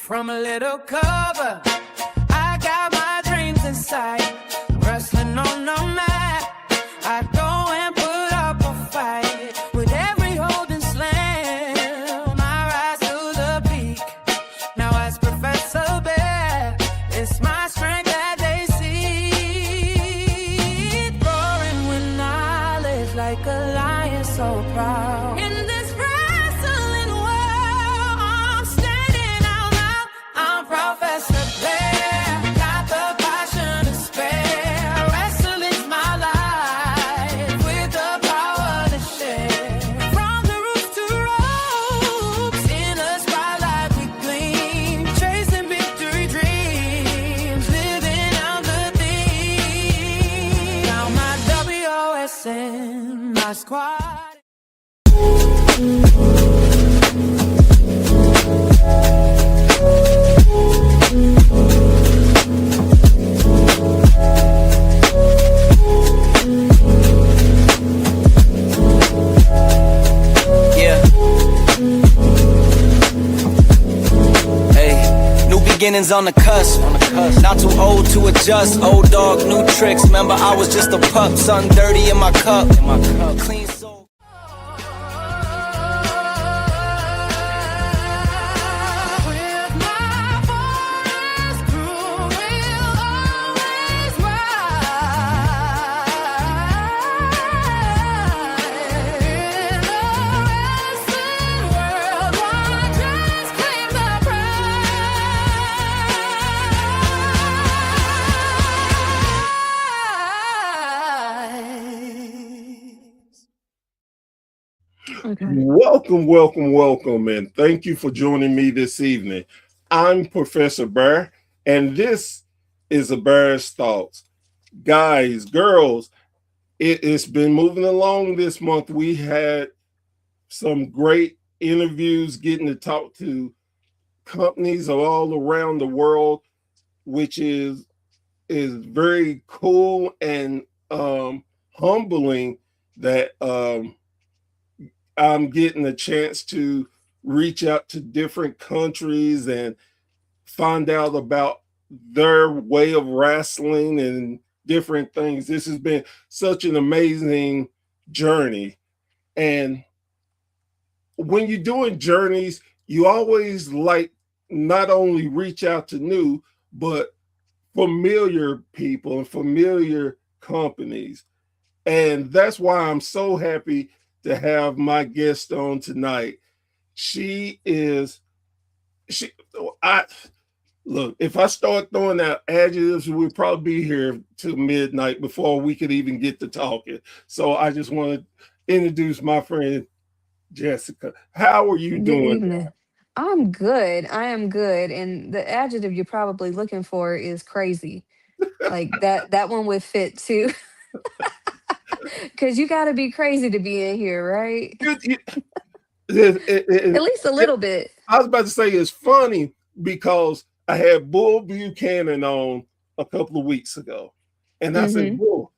from a little cover. I got my dreams in sight, wrestling on the mat. I go and put up a fight with every hold and slam. I rise to the peak. Now as Professor Bear, it's my strength that they see. Roaring with knowledge like a lion so proud. In this wrestling world, I'm standing out loud. I'm Professor Bear, got the passion to spare. Wrestling's my life with the power to share. From the roof to ropes, in the spotlight we gleam, chasing victory dreams, living out the theme. Now my WOSN, my squad. Yeah. Hey, new beginnings on the cusp. Not too old to adjust. Old dog, new tricks. Remember, I was just a pup. Something dirty in my cup. Clean soul. With my boys crew, we'll always ride. In the wrestling world, one just claim the prize. Okay. Welcome, and thank you for joining me this evening. I'm Professor Bear, and this is a Bear's Thoughts. Guys, girls, it's been moving along this month. We had some great interviews, getting to talk to companies all around the world, which is very cool and humbling that I'm getting a chance to reach out to different countries and find out about their way of wrestling and different things. This has been such an amazing journey. And when you're doing journeys, you always like not only reach out to new, but familiar people and familiar companies. And that's why I'm so happy to have my guest on tonight. Look, if I start throwing out adjectives, we'd probably be here till midnight before we could even get to talking. So I just want to introduce my friend, Jessica. How are you Good doing? evening. I'm good. I am good. And the adjective you're probably looking for is crazy. Like that one would fit too. Cause you gotta be crazy to be in here, right? At least a little bit. I was about to say it's funny because I had Bull Buchanan on a couple of weeks ago. And I said, Bull,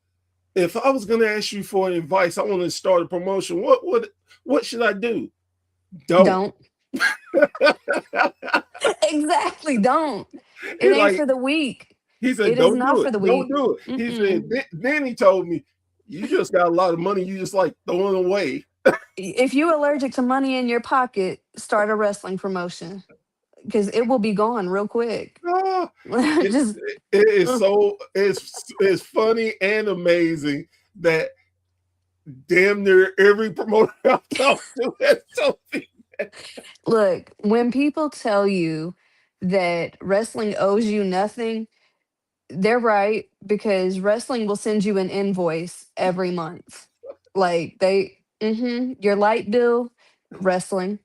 if I was going to ask you for advice, I want to start a promotion. What should I do? Don't. Exactly. Don't. It He's ain't like, for the weak. he said, It is don't not do for it. the Don't weak. do it. He said, then he told me, you just got a lot of money. You just like throwing away. If you're allergic to money in your pocket, start a wrestling promotion. Because it will be gone real quick. Just it's funny and amazing that damn near every promoter I've talked to has told me that. look, when people tell you that wrestling owes you nothing, they're right, because wrestling will send you an invoice every month. Like your light bill, wrestling,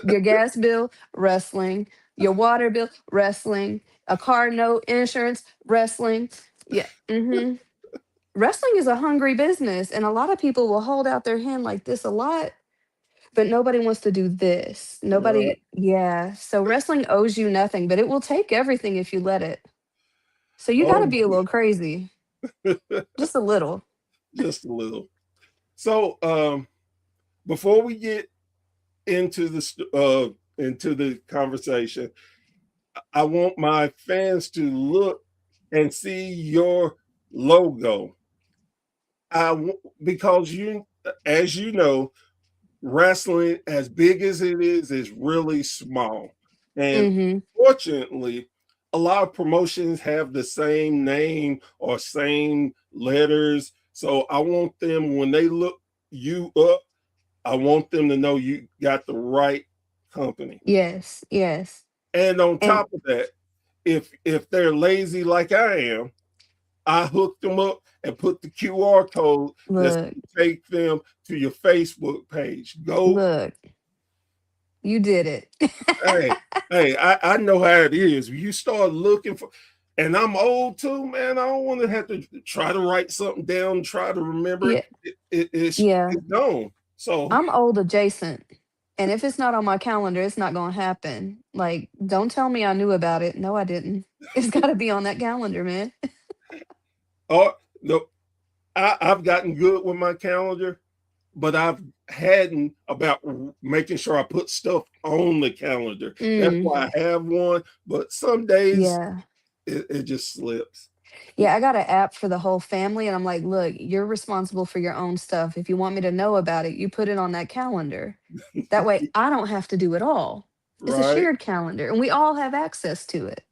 your gas bill, wrestling, your water bill, wrestling, a car note, insurance, wrestling. Yeah. Wrestling is a hungry business, and a lot of people will hold out their hand like this a lot, but nobody wants to do this. Nobody, Right. yeah. So wrestling owes you nothing, but it will take everything if you let it. So you got to Oh, be a little crazy, just a little. just a little. So before we get into the conversation, I want my fans to look and see your logo. Because as you know, wrestling, as big as it is really small. And Mhm. fortunately, a lot of promotions have the same name or same letters. So I want them, when they look you up, I want them to know you got the right company. Yes, yes. And on And top of that, if they're lazy like I am, I hooked them up and put the QR code that's look, going to take them to your Facebook page. Go, look, you did it. hey, I know how it is. You start looking for, and I'm old too, man. I don't want to have to try to write something down, try to remember it. Yeah, yeah. It's gone. So, I'm old adjacent. And if it's not on my calendar, it's not gonna happen. Like, don't tell me I knew about it. No, I didn't. It's gotta be on that calendar, man. oh no, I've gotten good with my calendar, but I've hadn't about making sure I put stuff on the calendar. That's Mm, why I have one, but some days yeah. it just slips. Yeah, I got an app for the whole family, and I'm like, look, you're responsible for your own stuff. If you want me to know about it, you put it on that calendar. That way I don't have to do it all. It's a Right? shared calendar, and we all have access to it.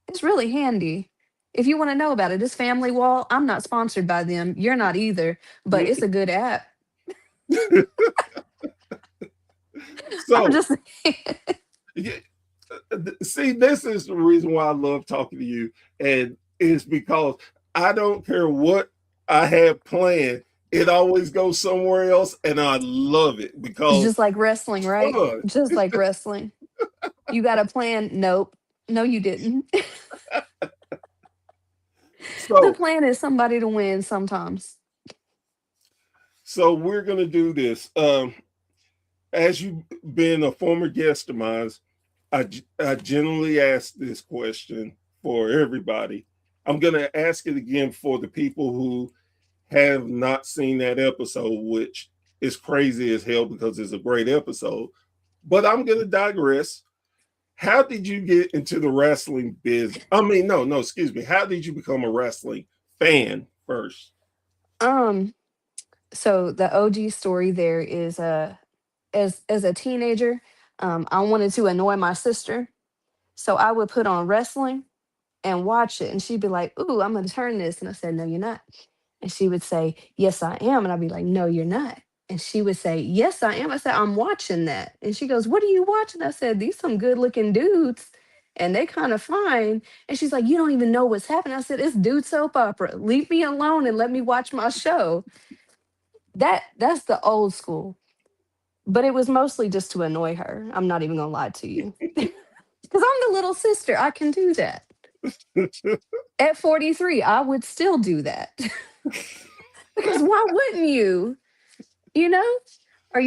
It's really handy. If you want to know about it, it's Family Wall. I'm not sponsored by them. You're not either, but it's a good app. I'm So, just saying. yeah, see, this is the reason why I love talking to you, and it's because I don't care what I have planned, it always goes somewhere else, and I love it It's because just like wrestling, it's right? fun. Just like wrestling. You got a plan? Nope. No, you didn't. The So, plan is somebody to win sometimes. so we're gonna do this. As you being a former guest of mine, I generally ask this question for everybody. I'm gonna ask it again for the people who have not seen that episode, which is crazy as hell because it's a great episode. But I'm gonna digress. How did you get into the wrestling biz? I mean, no, excuse me. How did you become a wrestling fan first? Um, so the OG story there is as a teenager, I wanted to annoy my sister. So I would put on wrestling and watch it. And she'd be like, "Ooh, I'm gonna turn this." And I said, "No, you're not." And she would say, "Yes, I am." And I'd be like, "No, you're not." And she would say, "Yes, I am." I said, "I'm watching that." And she goes, "What are you watching?" I said, "These some good looking dudes and they kind of fine." And she's like, "You don't even know what's happening." I said, "It's dude soap opera. Leave me alone and let me watch my show." That's the old school. But it was mostly just to annoy her. I'm not even gonna lie to you. Because I'm the little sister. I can do that. At 43, I would still do that. Because why wouldn't you? You know? Are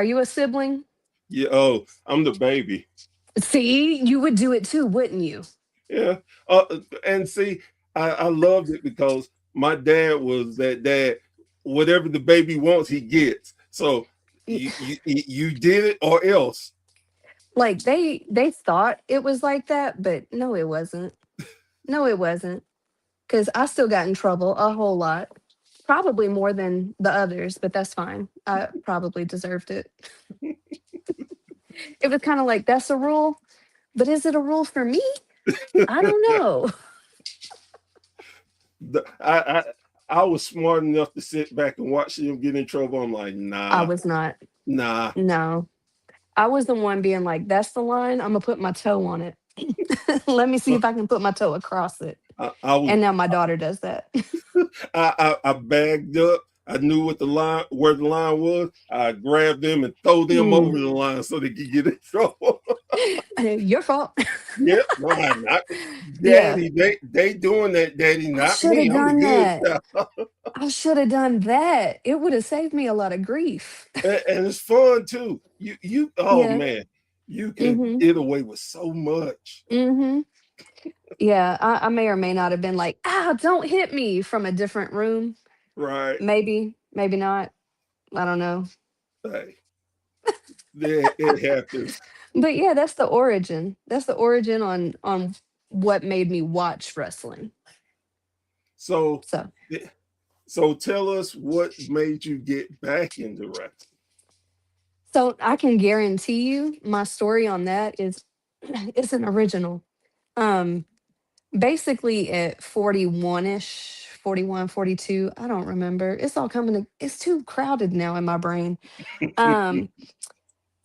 you a sibling? Yeah, oh, I'm the baby. See, you would do it too, wouldn't you? Yeah. And see, I loved it because my dad was that dad. Whatever the baby wants, he gets. So Y- you did it or else. Like they thought it was like that, but no, it wasn't. No, it wasn't. Because I still got in trouble a whole lot. Probably more than the others, but that's fine. I probably deserved it. It was kind of like, that's a rule, but is it a rule for me? I don't know. The- I, I I was smart enough to sit back and watch him get in trouble. I'm like, I nah, was not. nah. No. I was the one being like, that's the line. I'm gonna put my toe on it. Let me see if I can put my toe across it. I was And now my daughter does that. I bagged up. I knew what the line where the line was. I grabbed them and throw them over Mm. the line so they could get in trouble. Your fault. Yep, no, not Yeah. daddy. They doing that, daddy, I not should me. have I'm the done good that. child. I should have done that. It would have saved me a lot of grief. And it's fun too. You oh Yeah. man, you can Mm-hmm. get away with so much. Mm-hmm. Yeah. I may or may not have been like, don't hit me from a different room. Right. Maybe, maybe not. I don't know. Hey, it happens. But yeah, that's the origin. That's the origin on what made me watch wrestling. So, So so tell us what made you get back into wrestling. so I can guarantee you my story on that is it's an original. Um Basically at 41ish, 41, 42, I don't remember. It's all coming to, it's too crowded now in my brain. Um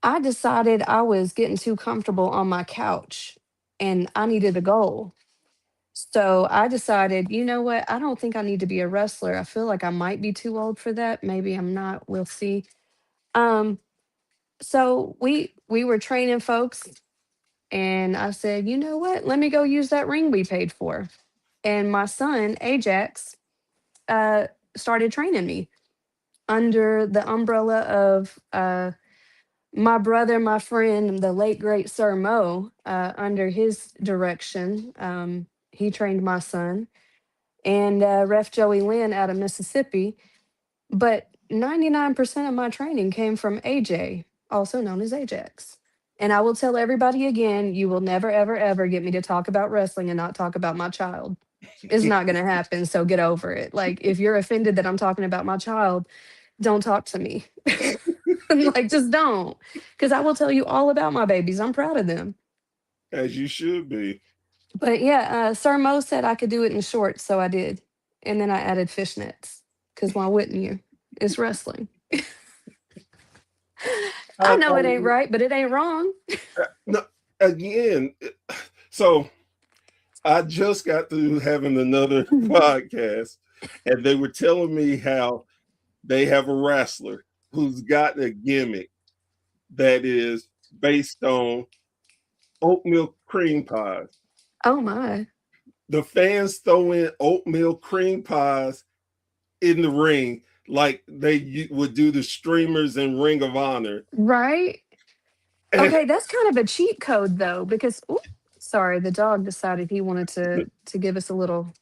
I decided I was getting too comfortable on my couch and I needed a goal. So I decided, you know what? I don't think I need to be a wrestler. I feel like I might be too old for that. Maybe I'm not. We'll see. Um, so we were training folks and I said, you know what? Let me go use that ring we paid for. And my son, Ajax, uh, started training me under the umbrella of my brother, my friend, the late great Sir Mo, under his direction. He trained my son and Ref Joey Lynn out of Mississippi. But 99% of my training came from AJ, also known as Ajax. And I will tell everybody again, you will never, ever, ever get me to talk about wrestling and not talk about my child. It's not going to happen. So get over it. Like, if you're offended that I'm talking about my child, don't talk to me. Like, just don't. Because I will tell you all about my babies. I'm proud of them. As you should be. But yeah, Sir Mo said I could do it in shorts, so I did. And then I added fishnets. Because why wouldn't you? It's wrestling. I I, know it ain't I, right, but it ain't wrong. no, again, so I just got through having another podcast, and they were telling me how they have a wrestler who's got a gimmick that is based on oatmeal cream pies. Oh my. The fans throw in oatmeal cream pies in the ring like they would do the streamers in Ring of Honor. Right? And Okay, that's kind of a cheat code though, because sorry, the dog decided he wanted to give us a little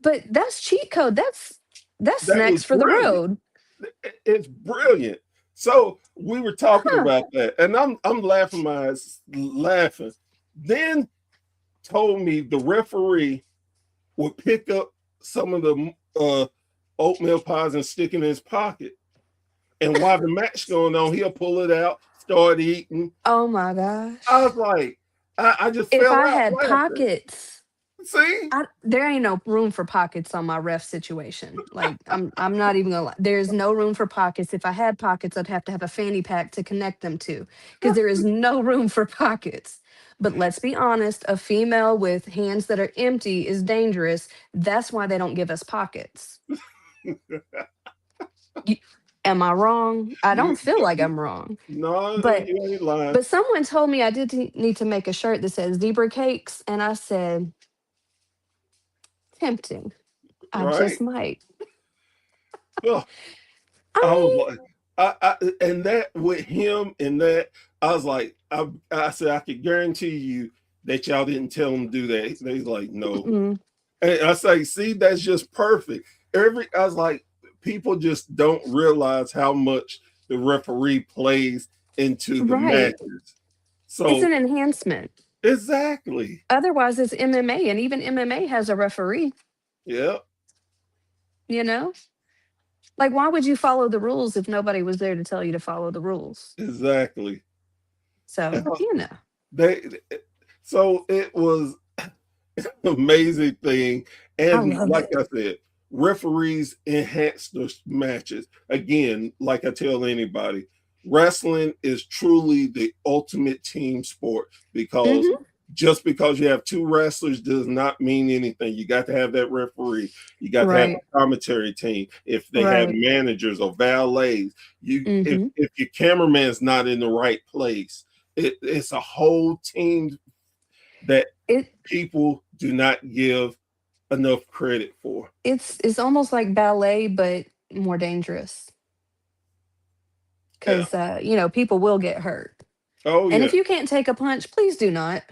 but that's cheat code. That's that was snacks for the brilliant. road. It's brilliant. So we were talking Huh. about that, and I'm laughing my ass laughing. Then told me the referee would pick up some of the oatmeal pies and stick it in his pocket. And while the match going on, he'll pull it out, start eating. Oh my I gosh. was like, I just If fell I out had laughing. pockets, See, there ain't no room for pockets on my ref situation. Like I'm not even gonna lie. There's no room for pockets. If I had pockets, I'd have to have a fanny pack to connect them to. Because there is no room for pockets. But let's be honest, a female with hands that are empty is dangerous. That's why they don't give us pockets. Y- Am I wrong? I you don't feel like I'm wrong. no, But you ain't lying, but someone told me I did need to make a shirt that says zebra cakes, and I said, tempting. I right? just might. Ugh. I was I like, and that with him and that, I was like, I said, I could guarantee you that y'all didn't tell him to do that. They was like, no. mean, And I say, see, that's just perfect. I was like, people just don't realize how much the referee plays into the right. matches. It's So an enhancement. exactly, Otherwise, it's MMA, and even MMA has a referee, yeah, you know? Like, why would you follow the rules if nobody was there to tell you to follow the rules? exactly. So, you know, They, so it was amazing thing. I And love like it. I said, referees enhance the matches. Again, like I tell anybody, wrestling is truly the ultimate team sport because Hmm. just because you have two wrestlers does not mean anything. You got to have that referee. You got to have Right. a commentary team. If they have Right. managers or valets, Hmm. if your cameraman's not in the right place, it's a whole team that It people do not give enough credit for. it's almost like ballet, but more dangerous Yeah. because people will get hurt. Oh And yeah. if you can't take a punch, please do not.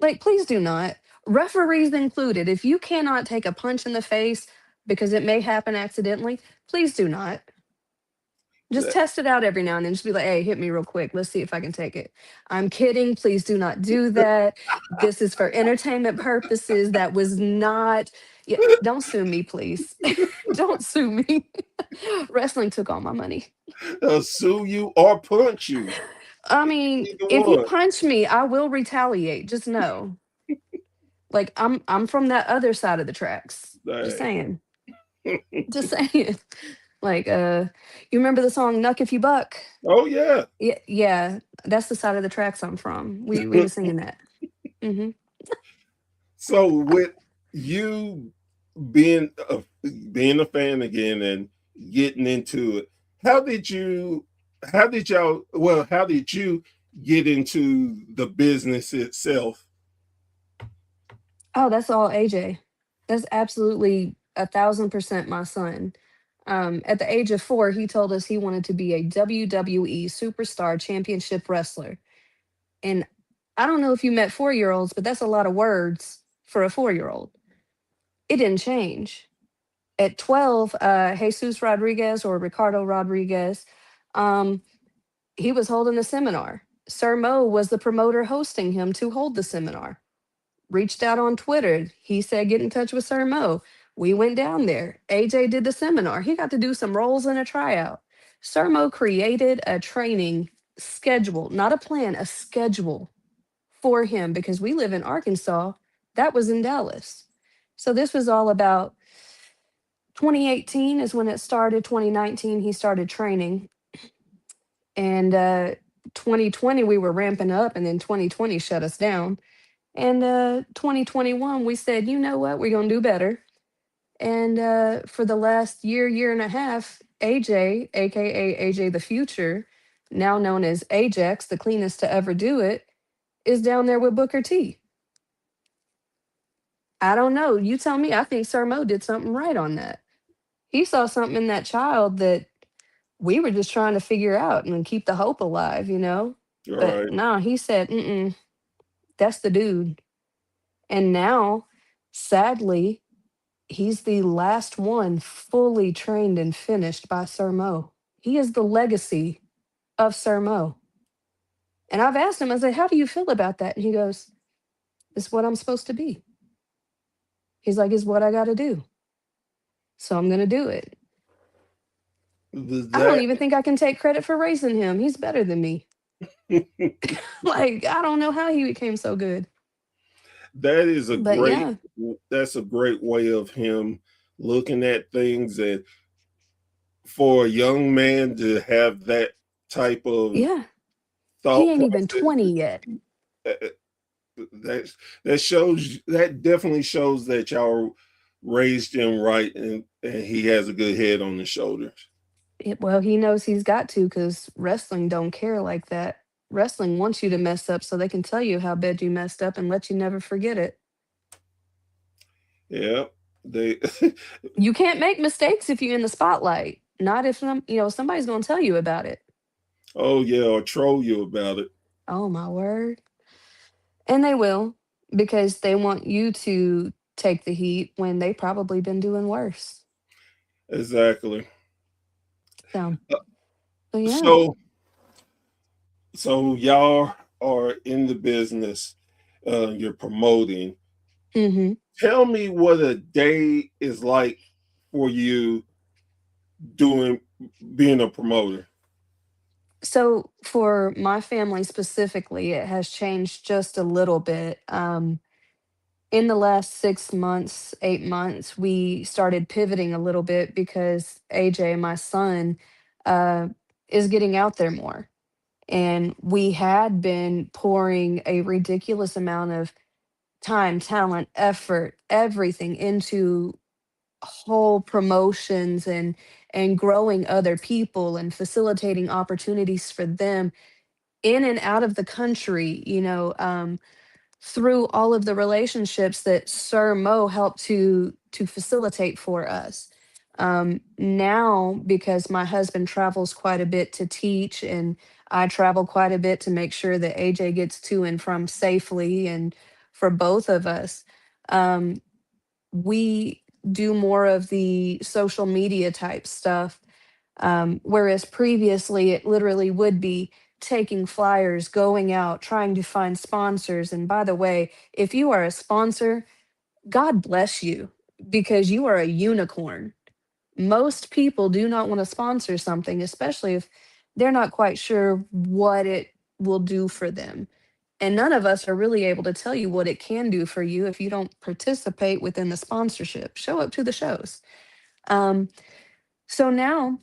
Like, please do not. Referees included. If you cannot take a punch in the face because it may happen accidentally, please do not. Just test it out every now and then. Just be like, hey, hit me real quick. Let's see if I can take it. I'm kidding. Please do not do that. This is for entertainment purposes. That was not. Yeah, don't sue me, please. Don't sue me. Wrestling took all my money. They'll sue you or punch you. I mean, Either if you one. punch me, I will retaliate. Just know. Like I'm from that other side of the tracks. Just Dang. saying. Just saying. Like you remember the song Nuck If You Buck? Oh yeah. Yeah, yeah, that's the side of the tracks I'm from. We were singing that. Hmm. So with you being being a fan again and getting into it, how did you how did you get into the business itself? Oh, that's all AJ. That's absolutely 1,000% my son. At the age of 4, he told us he wanted to be a WWE superstar championship wrestler. And I don't know if you met 4-year-olds, but that's a lot of words for a 4-year-old. It didn't change. At 12, Jesus Rodriguez or Ricardo Rodriguez, um, he was holding a seminar. Sir Mo was the promoter hosting him to hold the seminar. Reached out on Twitter. He said, get in touch with Sir Mo. We went down there. AJ did the seminar. He got to do some roles in a tryout. Sir Mo created a training schedule, not a plan, a schedule for him because we live in Arkansas. That was in Dallas. So this was all about 2018 is when it started. 2019, he started training. And 2020, we were ramping up, and then 2020 shut us down. And 2021, we said, you know what, we're going to do better. And for the last year, year and a half, AJ, aka AJ the Future, now known as Ajax, the cleanest to ever do it, is down there with Booker T. I don't know. You tell me. I think Sir Mo did something right on that. He saw something in that child that we were just trying to figure out and keep the hope alive, you know? All But right. no, he said, mm-mm, that's the dude. And now, sadly, he's the last one fully trained and finished by Sir Mo. He is the legacy of Sir Mo. And I've asked him, I said, how do you feel about that? And he goes, it's what I'm supposed to be. He's like, it's what I got to do. So I'm going to do it. I don't That even think I can take credit for raising him. He's better than me. Like, I don't know how he became so good. that is a But great yeah, that's a great way of him looking at things, and for a young man to have that type of yeah. He thought ain't even process, 20 yet. uh, that definitely shows that y'all raised him right, and he has a good head on his shoulders. Well, he knows he's got to because wrestling don't care like that. Wrestling wants you to mess up so they can tell you how bad you messed up and let you never forget it. Yeah, they You can't make mistakes if you're in the spotlight. Not if somebody's gonna tell you about it. oh yeah, or troll you about it. Oh my word. And they will because they want you to take the heat when they probably been doing worse. Exactly. So, so yeah. So y'all are in the business, you're promoting. Hmm. Tell me what a day is like for you doing being a promoter. So for my family specifically, it has changed just a little bit. In the last 6 months, 8 months, we started pivoting a little bit because AJ, my son, uh, is getting out there more. And we had been pouring a ridiculous amount of time, talent, effort, everything into whole promotions and growing other people and facilitating opportunities for them in and out of the country, through all of the relationships that Sir Mo helped to facilitate for us. Now, because my husband travels quite a bit to teach, and I travel quite a bit to make sure that AJ gets to and from safely, and for both of us, um, we do more of the social media type stuff. Whereas previously, it literally would be taking flyers, going out, trying to find sponsors. And by the way, if you are a sponsor, God bless you because you are a unicorn. Most people do not want to sponsor something, especially if they're not quite sure what it will do for them. And none of us are really able to tell you what it can do for you if you don't participate within the sponsorship. Show up to the shows. Um, so now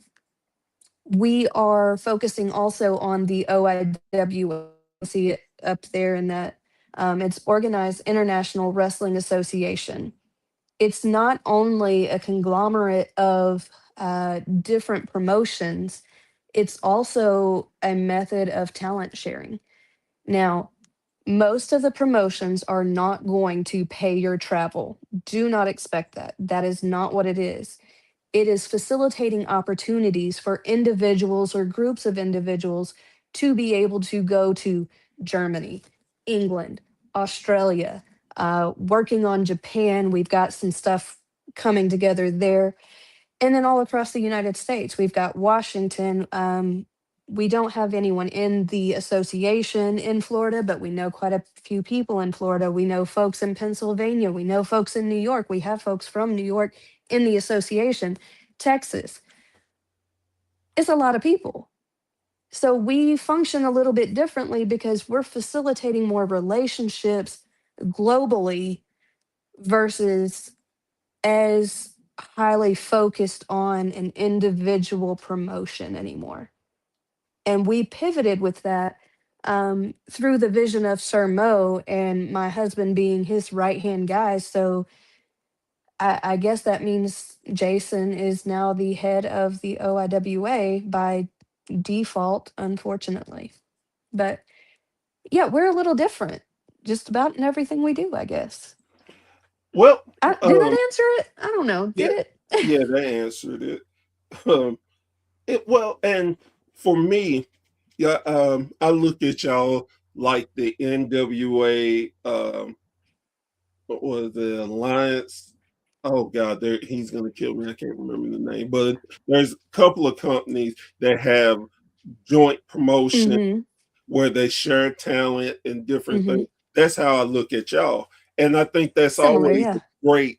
we are focusing also on the OIW. See it up there in that it's Organized International Wrestling Association. It's not only a conglomerate of different promotions, it's also a method of talent sharing. Now, most of the promotions are not going to pay your travel. Do not expect that. That is not what it is. It is facilitating opportunities for individuals or groups of individuals to be able to go to Germany, England, Australia, working on Japan. We've got some stuff coming together there. And then all across the United States, we've got Washington. We don't have anyone in the association in Florida, but we know quite a few people in Florida. We know folks in Pennsylvania. We know folks in New York. We have folks from New York in the association. Texas. It's a lot of people. So we function a little bit differently because we're facilitating more relationships globally versus as highly focused on an individual promotion anymore. And we pivoted with that through the vision of Sir Mo and my husband being his right hand guy. So I guess that means Jason is now the head of the OIWA by default, unfortunately. But yeah, we're a little different just about in everything we do, I guess. Well, Did um, that answer it? I don't know. yeah, Did it? yeah, that answered it. Um, well, and for me, yeah, I look at y'all like the NWA, what was the Alliance? Oh God, there he's gonna kill me. I can't remember the name, but there's a couple of companies that have joint promotion Mm-hmm. where they share talent and different Mm-hmm. things. That's how I look at y'all, and I think that's Similar, always yeah. great.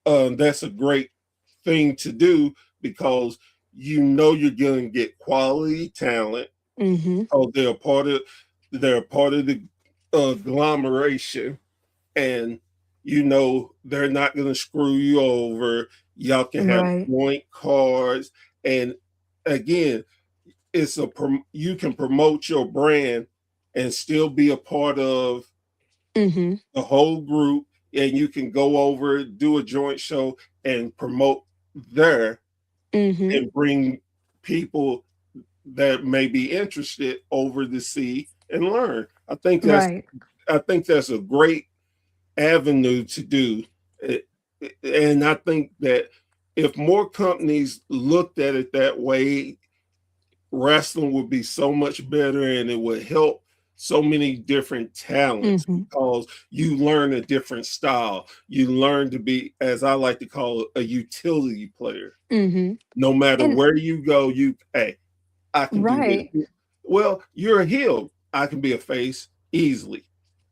That's a great thing to do because you know you're going to get quality talent. Mm-hmm. Oh, they're part of the agglomeration, and you know they're not going to screw you over. Y'all can have Right. joint cards, and again, you can promote your brand and still be a part of Mm-hmm. the whole group, and you can go over, do a joint show, and promote there Mm-hmm. and bring people that may be interested over to see and learn. Right. I think that's a great avenue to do. And I think that if more companies looked at it that way, wrestling would be so much better and it would help so many different talents Mm-hmm. because you learn a different style. You learn to be, as I like to call it, a utility player. Mm-hmm. No matter And where you go, hey, I can do right. this. Well, you're a heel. I can be a face easily.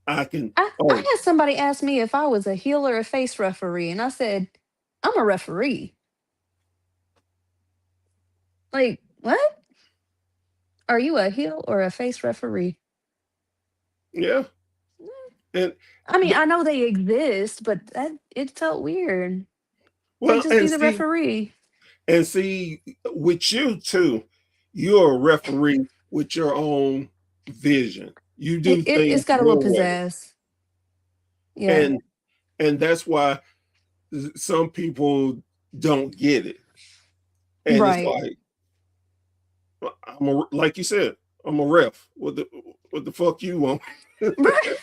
I can, I oh, had somebody ask me if I was a heel or a face referee, and I said, I'm a referee. Like, what? Are you a heel or a face referee? yeah. And I mean, the, I know they exist, but that it felt weird. Like, well, just be the referee. and see, with you too, you're a referee with your own vision. You do It's things got a little your way, pizzazz. Yeah. and that's why some people don't get it. And it's Right. like like you said, I'm a ref. What the fuck you want? Right.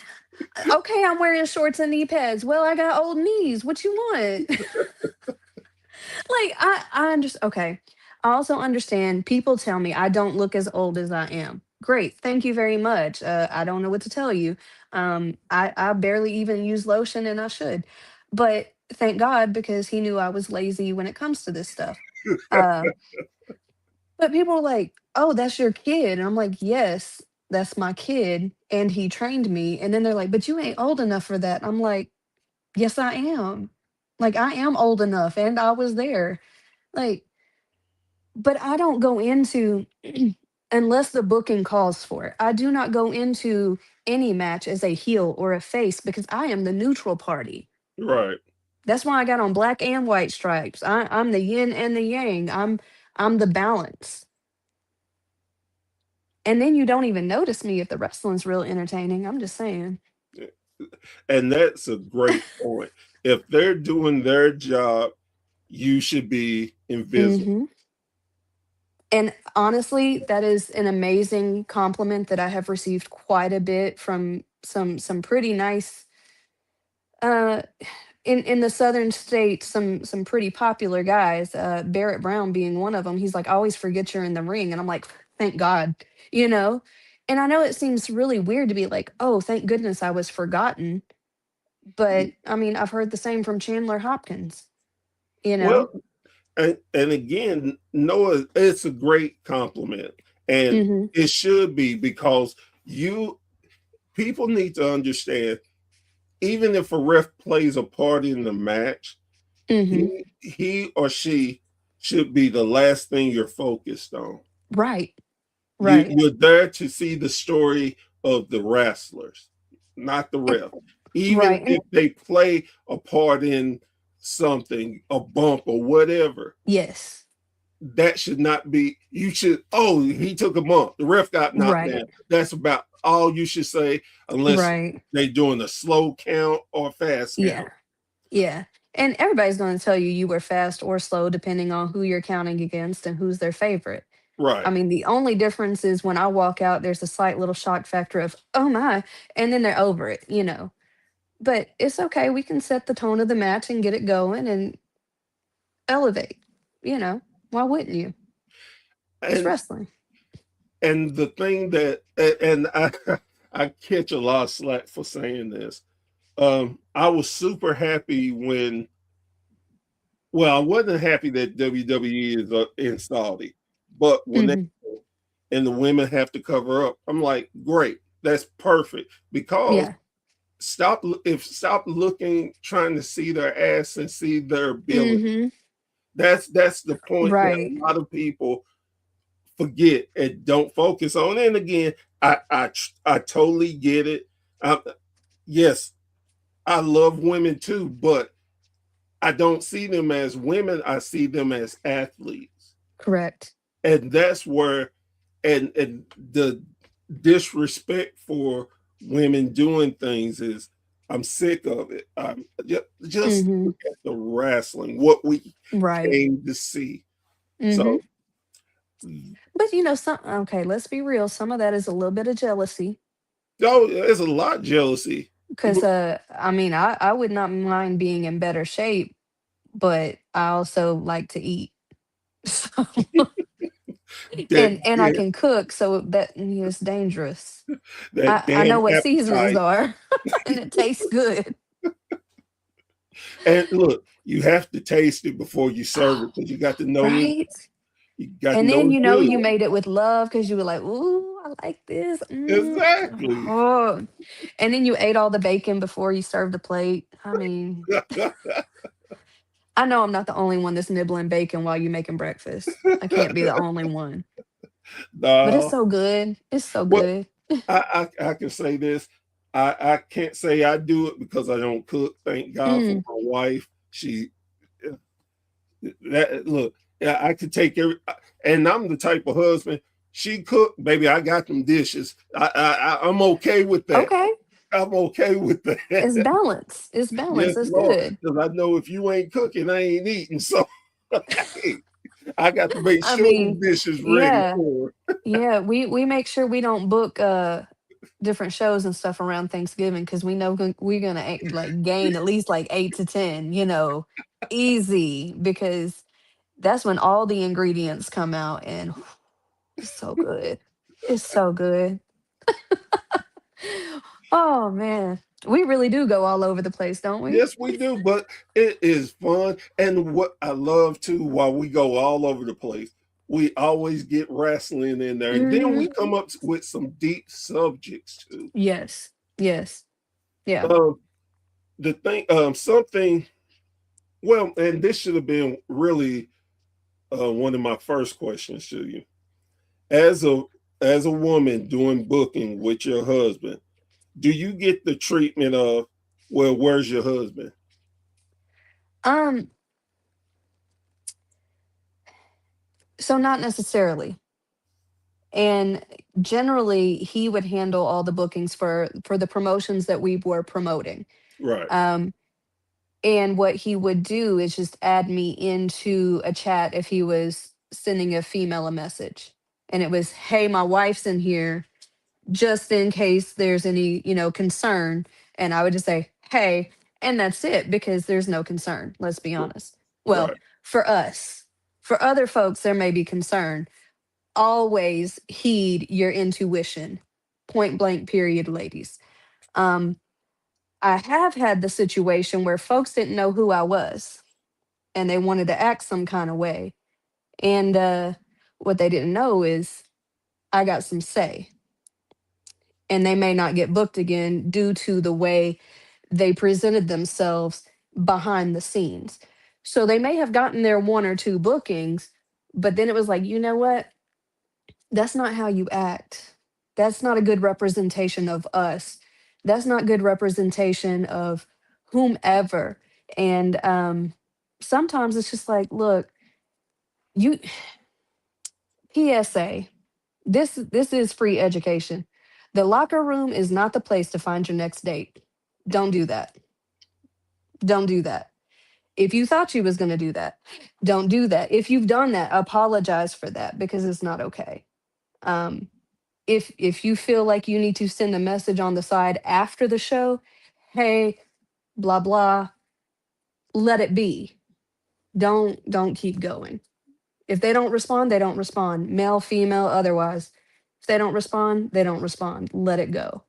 Okay, I'm wearing shorts and knee pads. Well, I got old knees. What you want? Like I understand. Okay. I also understand people tell me I don't look as old as I am. Great. Thank you very much. I don't know what to tell you. I barely even use lotion and I should. But thank God because he knew I was lazy when it comes to this stuff. Uh But people were like, "Oh, that's your kid." And I'm like, "Yes, that's my kid, and he trained me." And then they're like, "But you ain't old enough for that." I'm like, "Yes, I am. Like, I am old enough, and I was there." Like, but I don't go into unless the booking calls for it. I do not go into any match as a heel or a face because I am the neutral party. Right. That's why I got on black and white stripes. I'm the yin and the yang. I'm the balance. And then you don't even notice me if the wrestling's real entertaining. I'm just saying. And that's a great point. If they're doing their job, you should be invisible. Hmm. And honestly, that is an amazing compliment that I have received quite a bit from some pretty nice uh in the southern states, some pretty popular guys, Barrett Brown being one of them. He's like, "I always forget you're in the ring." And I'm like, "Thank God," you know? And I know it seems really weird to be like, "Oh, thank goodness I was forgotten." But I mean, I've heard the same from Chandler Hopkins, you Well, know? and again, Noah, it's a great compliment, and Mhm. it should be because you people need to understand. Even if a ref plays a part in the match, Mhm. he or she should be the last thing you're focused on. Right. Right. You're there to see the story of the wrestlers, not the And ref. Even right. And if they play a part in something, a bump or whatever, yes. that should not be. You should. Oh, he took a bump. The ref got knocked down. Right. That's about all you should say, unless Right. they're doing a slow count or fast Yeah. count. Yeah. And everybody's going to tell you you were fast or slow depending on who you're counting against and who's their favorite. I Right. mean, the only difference is when I walk out, there's a slight little shock factor of, "Oh my," and then they're over it, you know. But it's okay. We can set the tone of the match and get it going and elevate, you know. Why wouldn't you? It's And wrestling. the thing that and I I catch a lot of slack for saying this. I was super happy when well, I wasn't happy that WWE is in Saudi, but when they Mhm. and the women have to cover up, I'm like, great, that's perfect because Yeah. stop looking trying to see their ass and see their ability. Mhm. That's the point that Right. a lot of people forget and don't focus on. And again, I totally get it. I, yes, I love women too, but I don't see them as women. I see them as athletes, Correct. and that's where and the disrespect for women doing things is. I'm sick of it. Just Mhm. look at the wrestling, what we Right. came to see. Mhm. So, But you know, some okay, let's be real. Some of that is a little bit of jealousy. oh, there's a lot of jealousy. Cause I mean, I would not mind being in better shape, but I also like to eat. So That and I yeah, can cook, so that is dangerous. that I damn know what seasonings appetite. are, and it tastes good. And look, you have to taste it before you serve it because Right? you got to And know then it's you know good. you made it with love because you were like, "Ooh, I like this." Exactly. Oh. And then you ate all the bacon before you served the plate. I mean, I know I'm not the only one that's nibbling bacon while you're making breakfast. I can't be the only one. But it's No, so good. It's so well, good. I can say this. I can't say I do it because I don't cook. Thank God for Mm, my wife. She that look, yeah, I could take and I'm the type of husband. She cooked, baby. I got them dishes. I'm okay with that. okay. I'm okay with It's that. balance. It's Yes, balance. It's Lord, good. because I know if you ain't cooking, I ain't eating. So hey, I got to make I sure the mean, dish is ready yeah. for her. Yeah, we make sure we don't book different shows and stuff around Thanksgiving because we know we're gonna like gain at least like 8 to 10, easy because that's when all the ingredients come out and it's so good. It's so good. Oh man, we really do go all over the place, don't we? Yes, we do, but it is fun. And what I love too, while we go all over the place, we always get wrestling in there, and then we Mhm. come up with some deep subjects too. Yes. Yes. Yeah. Um, the thing, something. Well, and this should have been really one of my first questions to you. As a woman doing booking with your husband, do you get the treatment of, well, where's your husband? Um, so not necessarily. And generally he would handle all the bookings for the promotions that we were promoting. Right, Um, and what he would do is just add me into a chat if he was sending a female a message. And it was, "Hey, my wife's in here just in case there's any, concern." And I would just say, "Hey," and that's it because there's no concern, let's be honest. Well, right. for us. For other folks, there may be concern. Always heed your intuition. Point blank, period, ladies. Um, I have had the situation where folks didn't know who I was and they wanted to act some kind of way. And what they didn't know is I got some say, and they may not get booked again due to the way they presented themselves behind the scenes. So they may have gotten their one or two bookings, but then it was like, you know what? That's not how you act. That's not a good representation of us. That's not good representation of whomever. And sometimes it's just like, look, you PSA, this is free education. The locker room is not the place to find your next date. Don't do that. Don't do that. If you thought you was going to do that, don't do that. If you've done that, apologize for that because it's not okay. Um, if you feel like you need to send a message on the side after the show, hey, blah blah, let it be. Don't keep going. If they don't respond, they don't respond. Male, female, otherwise. If they don't respond, they don't respond. Let it go.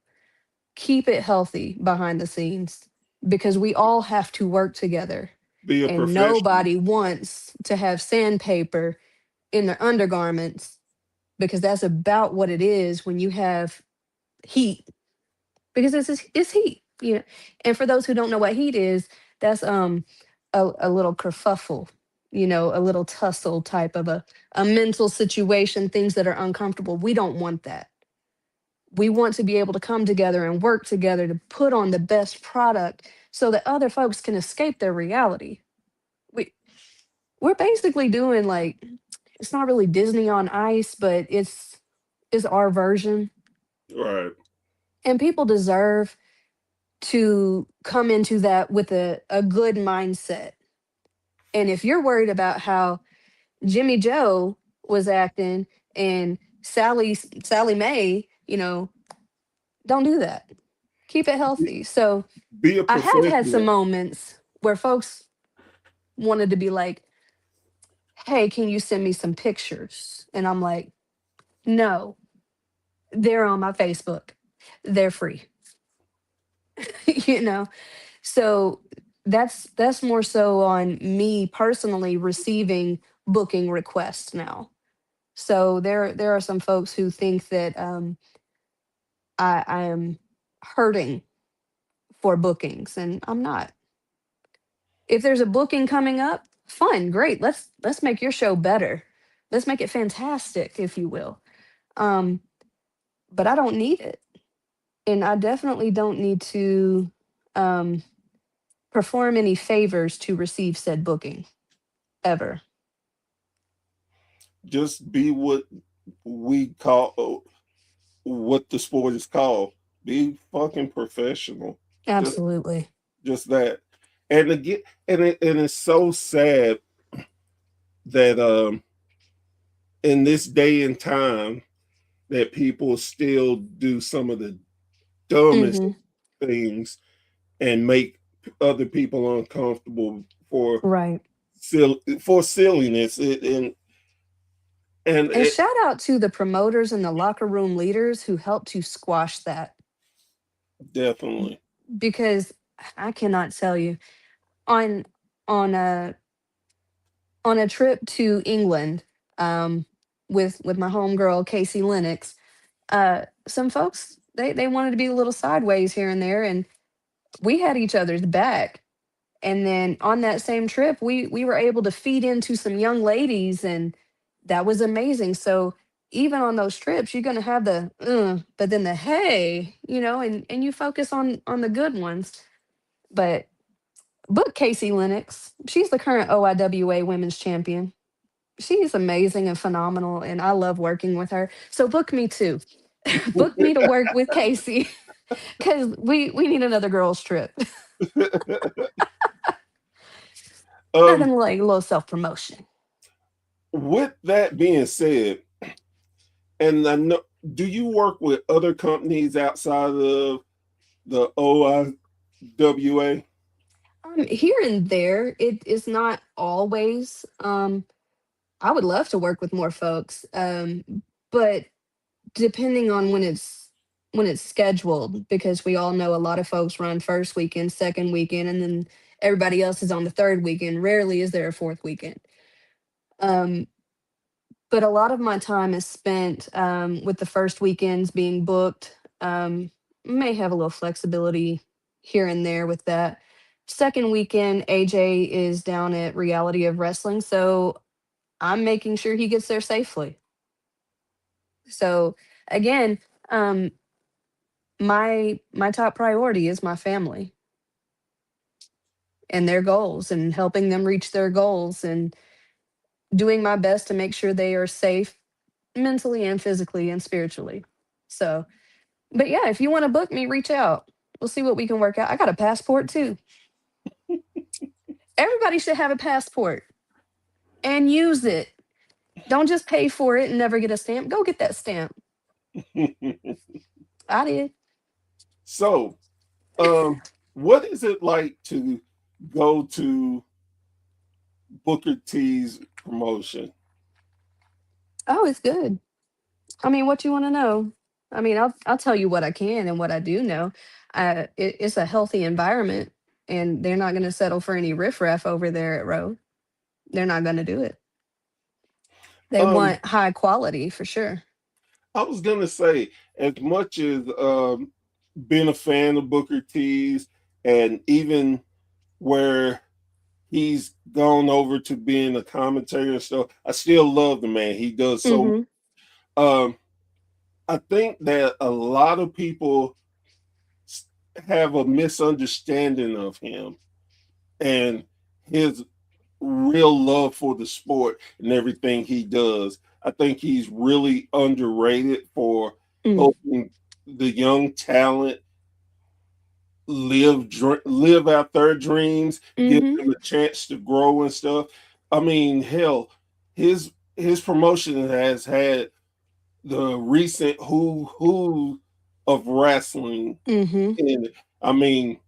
Keep it healthy behind the scenes because we all have to work together. Be a And professional. nobody wants to have sandpaper in their undergarments because that's about what it is when you have heat, because it's heat, And for those who don't know what heat is, that's a little kerfuffle, a little tussle type of a mental situation, things that are uncomfortable. We don't want that. We want to be able to come together and work together to put on the best product so that other folks can escape their reality. We we're basically doing like, it's not really Disney on Ice, but it's our version. Right. And people deserve to come into that with a good mindset. And if you're worried about how Jimmy Joe was acting and Sally Mae, don't do that. Keep it Be, healthy. So be a I have had some professional. moments where folks wanted to be like, "Hey, can you send me some pictures?" And I'm like, "No, they're on my Facebook. They're free." you know So that's more so on me personally receiving booking requests now. So there are some folks who think that I am hurting for bookings, and I'm not. If there's a booking coming up, fine, great. Let's make your show better. Let's make it fantastic, if you will. Um, but I don't need it, and I definitely don't need to um, perform any favors to receive said booking ever. Just be what we call what the sport is called. Be fucking professional. Just Absolutely. just that. And again, and it's so sad that in this day and time that people still do some of the dumbest Hmm. things and make other people uncomfortable for Right. silliness. And And it, shout out to the promoters and the locker room leaders who helped to squash that, definitely. because I cannot tell you, on on a on a trip to England, um, with my homegirl Casey Lennox. Some folks they wanted to be a little sideways here and there, and we had each other's back. And then on that same trip, we were able to feed into some young ladies, and that was amazing. So even on those trips, you're gonna have the but then the hey, and you focus on the good ones. But book Casey Lennox. She's the current OIWA Women's Champion. She's amazing and phenomenal, and I love working with her. So book me too. Book me to work with Casey because we need another girls trip. um, Nothing like a little self promotion. with that being said, and I know, do you work with other companies outside of the OIWA? Here and there, it is not always. I would love to work with more folks, but depending on when it's scheduled, because we all know a lot of folks run first weekend, second weekend, and then everybody else is on the third weekend. Rarely is there a fourth weekend. Um, but a lot of my time is spent with the first weekends being booked. May have a little flexibility here and there with that. Second weekend, AJ is down at Reality of Wrestling, so I'm making sure he gets there safely. So again, um, my top priority is my family and their goals, and helping them reach their goals, and doing my best to make sure they are safe mentally and physically and spiritually. So, but yeah, if you want to book me, reach out. We'll see what we can work out. I got a passport too. Everybody should have a passport and use it. Don't just pay for it and never get a stamp. Go get that stamp. I did. So, what is it like to go to Booker T's promotion? Oh, it's good. I mean, what you want to know? I mean, I'll tell you what I can and what I do know. It's a healthy environment, and they're not going to settle for any riffraff over there at Row. They're not going to do it. They Um, want high quality for sure. I was gonna say, as much as being a fan of Booker T's, and even where he's gone over to being a commentator and stuff, I still love the man. He does so. Hmm. Um, I think that a lot of people have a misunderstanding of him and his real love for the sport and everything he does. I think he's really underrated for Mm. helping the young talent live out their dreams, give Hmm. them a chance to grow and stuff. I mean, hell, his promotion has had the recent who of wrestling Hmm. in it. I mean,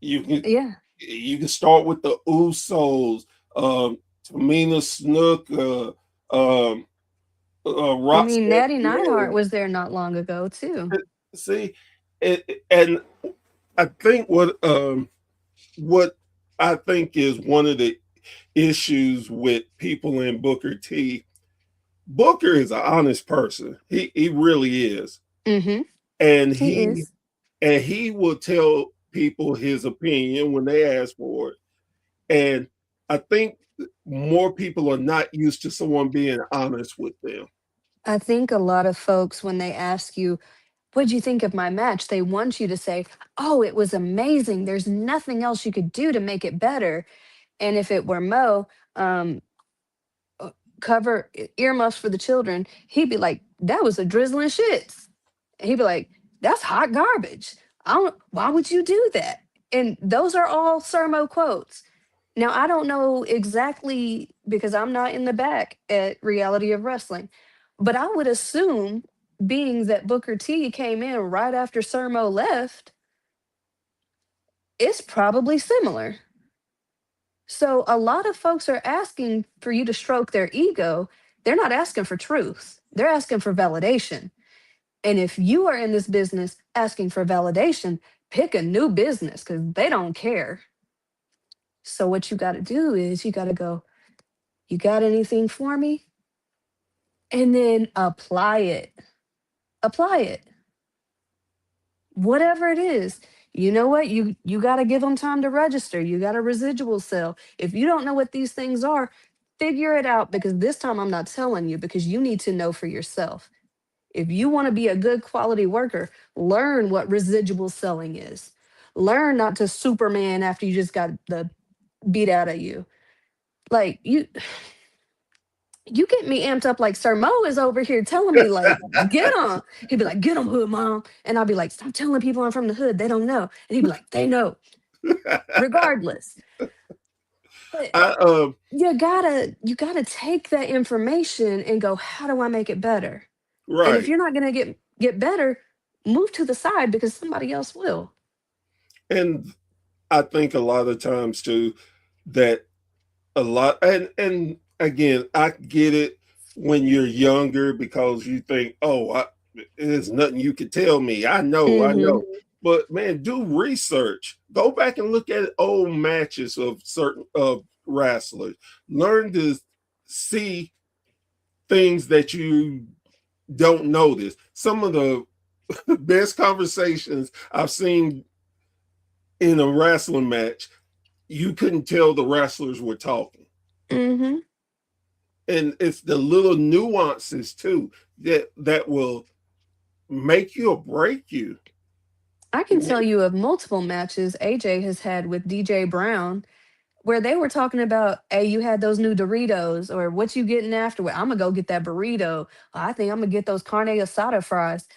you can Yeah. you can start with the Usos, Tamina Snook, um, I mean, Roxanne Natty Neidhart Perez. was there not long ago too. See, and I think what I think is one of the issues with people in Booker T. Booker is an honest person. He really is, Hmm. and He he is. and he will tell people his opinion when they ask for it. And I think more people are not used to someone being honest with them. I think a lot of folks, when they ask you, "What'd you think of my match?" they want you to say, "Oh, it was amazing. There's nothing else you could do to make it better." And if it were Mo, um, cover earmuffs for the children, he'd be like, "That was a drizzling shits." And he'd be like, "That's hot garbage. I don't. Why would you do that?" And those are all Sermo quotes. Now I don't know exactly because I'm not in the back at Reality of Wrestling, but I would assume, being that Booker T came in right after Sermo left, it's probably similar. So a lot of folks are asking for you to stroke their ego. They're not asking for truth. They're asking for validation. And if you are in this business asking for validation, pick a new business because they don't care. So what you got to do is you got to go, "You got anything for me?" and then apply it. Apply it. Whatever it is. You know what? You got to give them time to register. You got a residual sell. If you don't know what these things are, figure it out, because this time I'm not telling you, because you need to know for yourself. If you want to be a good quality worker, learn what residual selling is. Learn not to Superman after you just got the beat out of you. Like you get me amped up. Like Sir Mo is over here telling me, like, get him. He'd be like, get him, hood mom. And I'll be like, stop telling people I'm from the hood. They don't know. And he'd be like, they know. Regardless. But I you gotta take that information and go, how do I make it better? And if right. you're not gonna get better, move to the side because somebody else will. And I think a lot of times too that a lot and again, I get it when you're younger because you think, oh, there's nothing you can tell me. I Hmm. know. But man, do research. Go back and look at old matches of certain wrestlers. Learn to see things that you don't notice. Some of the best conversations I've seen in a wrestling match, you couldn't tell the wrestlers were talking. Hmm. And it's the little nuances too that will make you or break you. I can tell you of multiple matches AJ has had with DJ Brown where they were talking about, hey, you had those new Doritos, or what you getting afterward? I'm gonna go get that burrito. I think I'm gonna get those carne asada fries.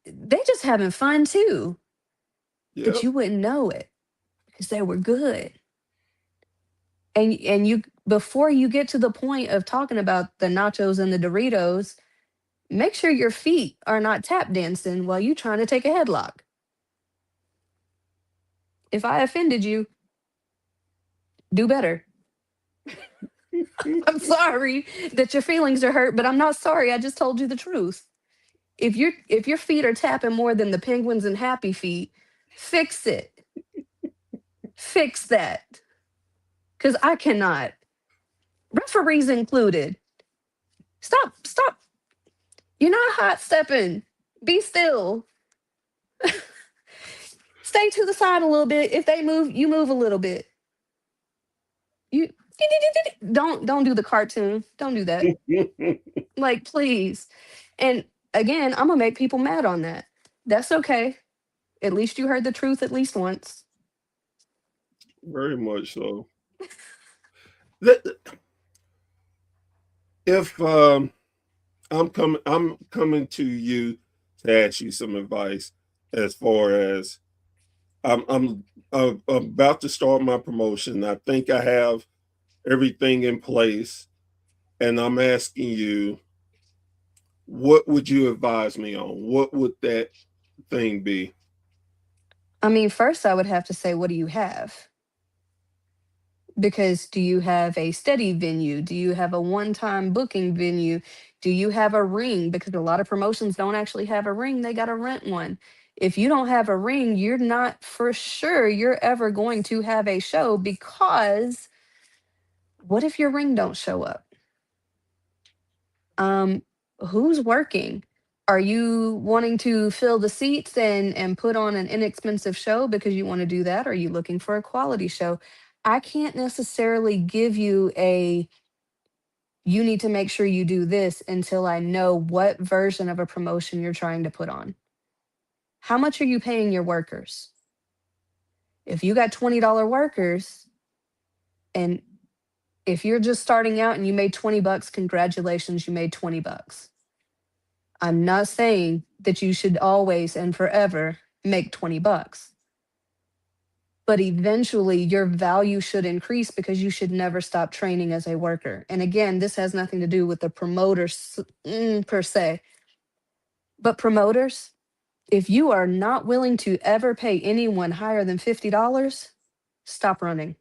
They just having fun too, but Yep. you wouldn't know it because they were good. And you, before you get to the point of talking about the nachos and the Doritos, make sure your feet are not tap dancing while you trying to take a headlock. If I offended you, do better. I'm sorry that your feelings are hurt, but I'm not sorry. I just told you the truth. If your feet are tapping more than the penguins and happy feet, fix it. Fix that. Cause I cannot. Referees included. Stop. You're not hot stepping. Be still. Stay to the side a little bit. If they move, you move a little bit. You don't do the cartoon. Don't do that. Like, please. And again, I'm gonna make people mad on that. That's okay. At least you heard the truth at least once. Very much so. That- If I'm coming to you to ask you some advice as far as I'm about to start my promotion. I think I have everything in place, and I'm asking you, what would you advise me on? What would that thing be? I mean, first I would have to say, what do you have? Because do you have a steady venue? Do you have a one-time booking venue? Do you have a ring? Because a lot of promotions don't actually have a ring, they got to rent one. If you don't have a ring, you're not for sure you're ever going to have a show, because what if your ring don't show up? Um, who's working? Are you wanting to fill the seats and put on an inexpensive show because you want to do that? Or are you looking for a quality show? I can't necessarily give you a, you need to make sure you do this until I know what version of a promotion you're trying to put on. How much are you paying your workers? If you got $20 workers, and if you're just starting out and you made 20 bucks, congratulations, you made 20 bucks. I'm not saying that you should always and forever make 20 bucks, but eventually your value should increase because you should never stop training as a worker. And again, this has nothing to do with the promoters per se, but promoters, if you are not willing to ever pay anyone higher than $50, stop running.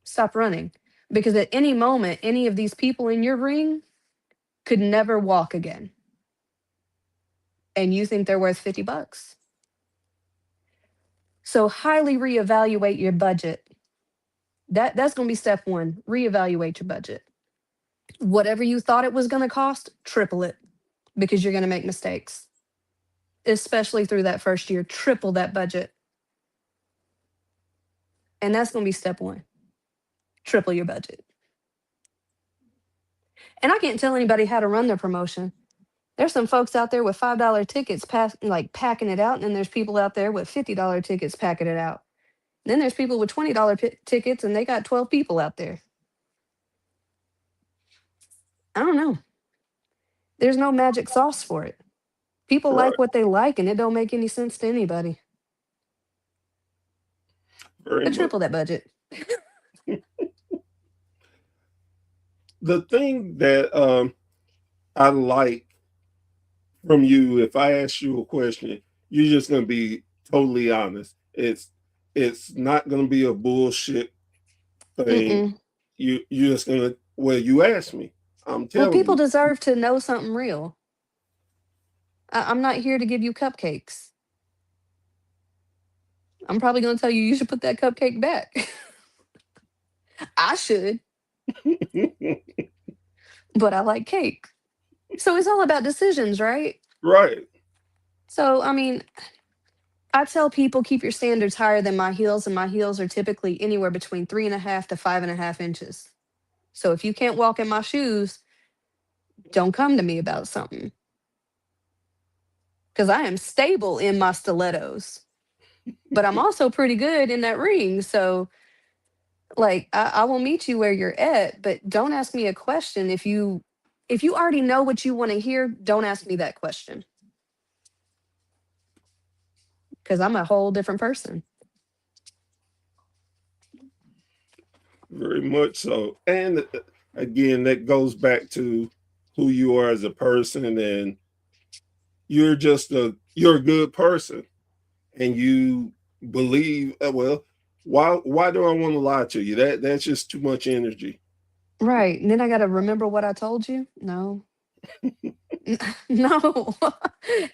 Stop running. Because at any moment, any of these people in your ring could never walk again. And you think they're worth 50 bucks. So highly reevaluate your budget. That's going to be step one. Reevaluate your budget. Whatever you thought it was going to cost, triple it because you're going to make mistakes, especially through that first year. Triple that budget. And that's going to be step one. Triple your budget. And I can't tell anybody how to run their promotion. There's some folks out there with $5 tickets packing it out, and then there's people out there with $50 tickets packing it out. Then there's people with $20 tickets, and they got 12 people out there. I don't know. There's no magic sauce for it. People Right. like what they like, and it don't make any sense to anybody. Very But much. triple that budget. The thing that I like from you, if I ask you a question, you're just going to be totally honest. It's not going to be a bullshit thing. Mm-mm. You're just going to, well, you asked me. I'm Well, telling people you. deserve to know something real. I'm not here to give you cupcakes. I'm probably going to tell you you should put that cupcake back. I should, but I like cake. So it's all about decisions, right? Right. So, I mean, I tell people keep your standards higher than my heels, and my heels are typically anywhere between 3.5 to 5.5 inches. So if you can't walk in my shoes, don't come to me about something. Because I am stable in my stilettos, but I'm also pretty good in that ring. So, like, I will meet you where you're at, but don't ask me a question if you already know what you want to hear. Don't ask me that question because I'm a whole different person. Very much so. And again, that goes back to who you are as a person, and you're a good person, and you believe, well, why do I want to lie to you? That's just too much energy. Right. And then I got to remember what I told you. No. No.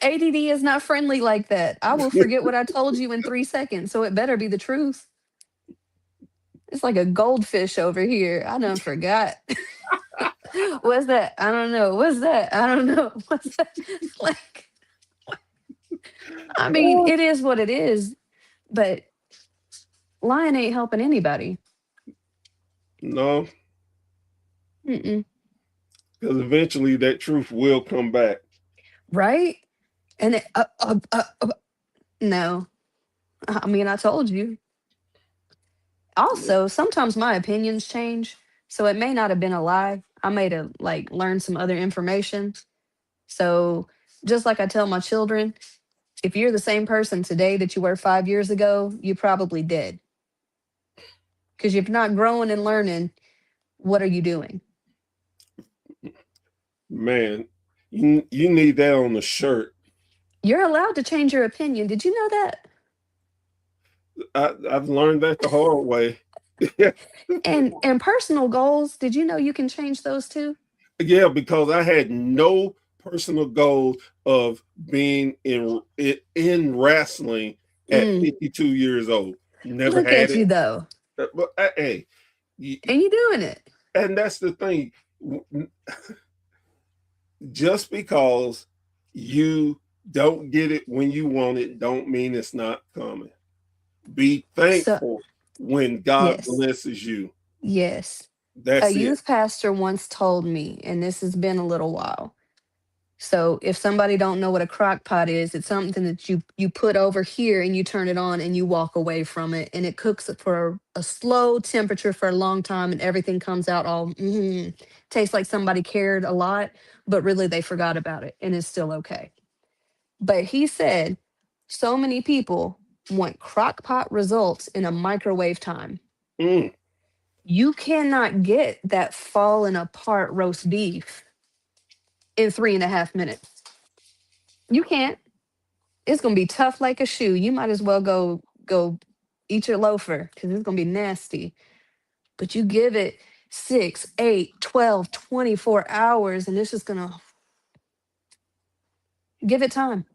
ADD is not friendly like that. I will forget what I told you in 3 seconds, so it better be the truth. It's like a goldfish over here. I done forgot. What's that? I don't know. What's that? I don't know. What's that? It's like, I mean, Oh, it is what it is, but lying ain't helping anybody. no, Mm-mm. because eventually that truth will come back. Right? And no. I mean, I told you. Also, sometimes my opinions change, so it may not have been a lie. I may have like learned some other information. So, just like I tell my children, if you're the same person today that you were 5 years ago, you're probably dead. Because if you're not growing and learning, what are you doing? Man, you need that on the shirt. You're allowed to change your opinion. Did you know that? I've learned that the hard way. And personal goals, did you know you can change those too? Yeah, because I had no personal goal of being in wrestling at Mm, 52 years old. Never look had at you it. though. But hey, y- And you doing it. and that's the thing. Just because you don't get it when you want it, don't mean it's not coming. Be So, thankful when God yes. blesses you. Yes. A That's it. youth pastor once told me, and this has been a little while. So if somebody don't know what a crock pot is, it's something that you put over here and you turn it on and you walk away from it and it cooks it for a slow temperature for a long time and everything comes out all tastes like somebody cared a lot, but really they forgot about it and it's still okay. But he said so many people want crock pot results in a microwave time. Mm, You cannot get that falling apart roast beef in 3.5 minutes. You can't. It's gonna be tough like a shoe. You might as well go eat your loafer because it's gonna be nasty. But you give it 6, 8, 12, 24 hours, and it's just gonna give it time.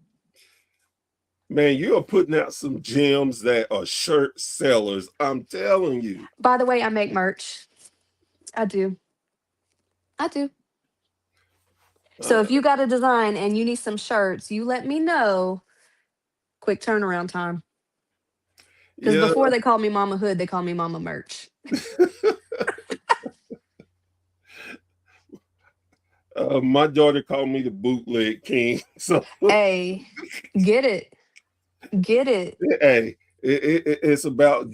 man, you are putting out some gems that are shirt sellers. I'm telling you. By the way, I make merch. I do. I do. So if Uh, you got a design and you need some shirts, you let me know. Quick turnaround time. Because yeah, before they called me Mama Hood, they called me Mama Merch. my daughter called me the bootleg king. So Hey, get it. Get it. hey, it's about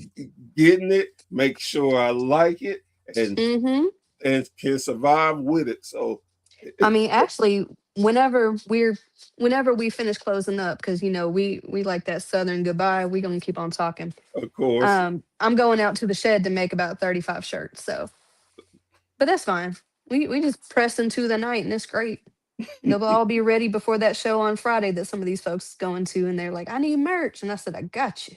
getting it, make sure I like it, Mm-hmm. and can survive with it. So, I mean, actually, whenever we finish closing up, because we like that Southern goodbye, we gonna keep on talking. of course, I'm going out to the shed to make about 35 shirts. So, but that's fine. We just press into the night and it's great. They'll all be ready before that show on Friday that some of these folks going to, and they're like, "I need merch," and I said, "I got you."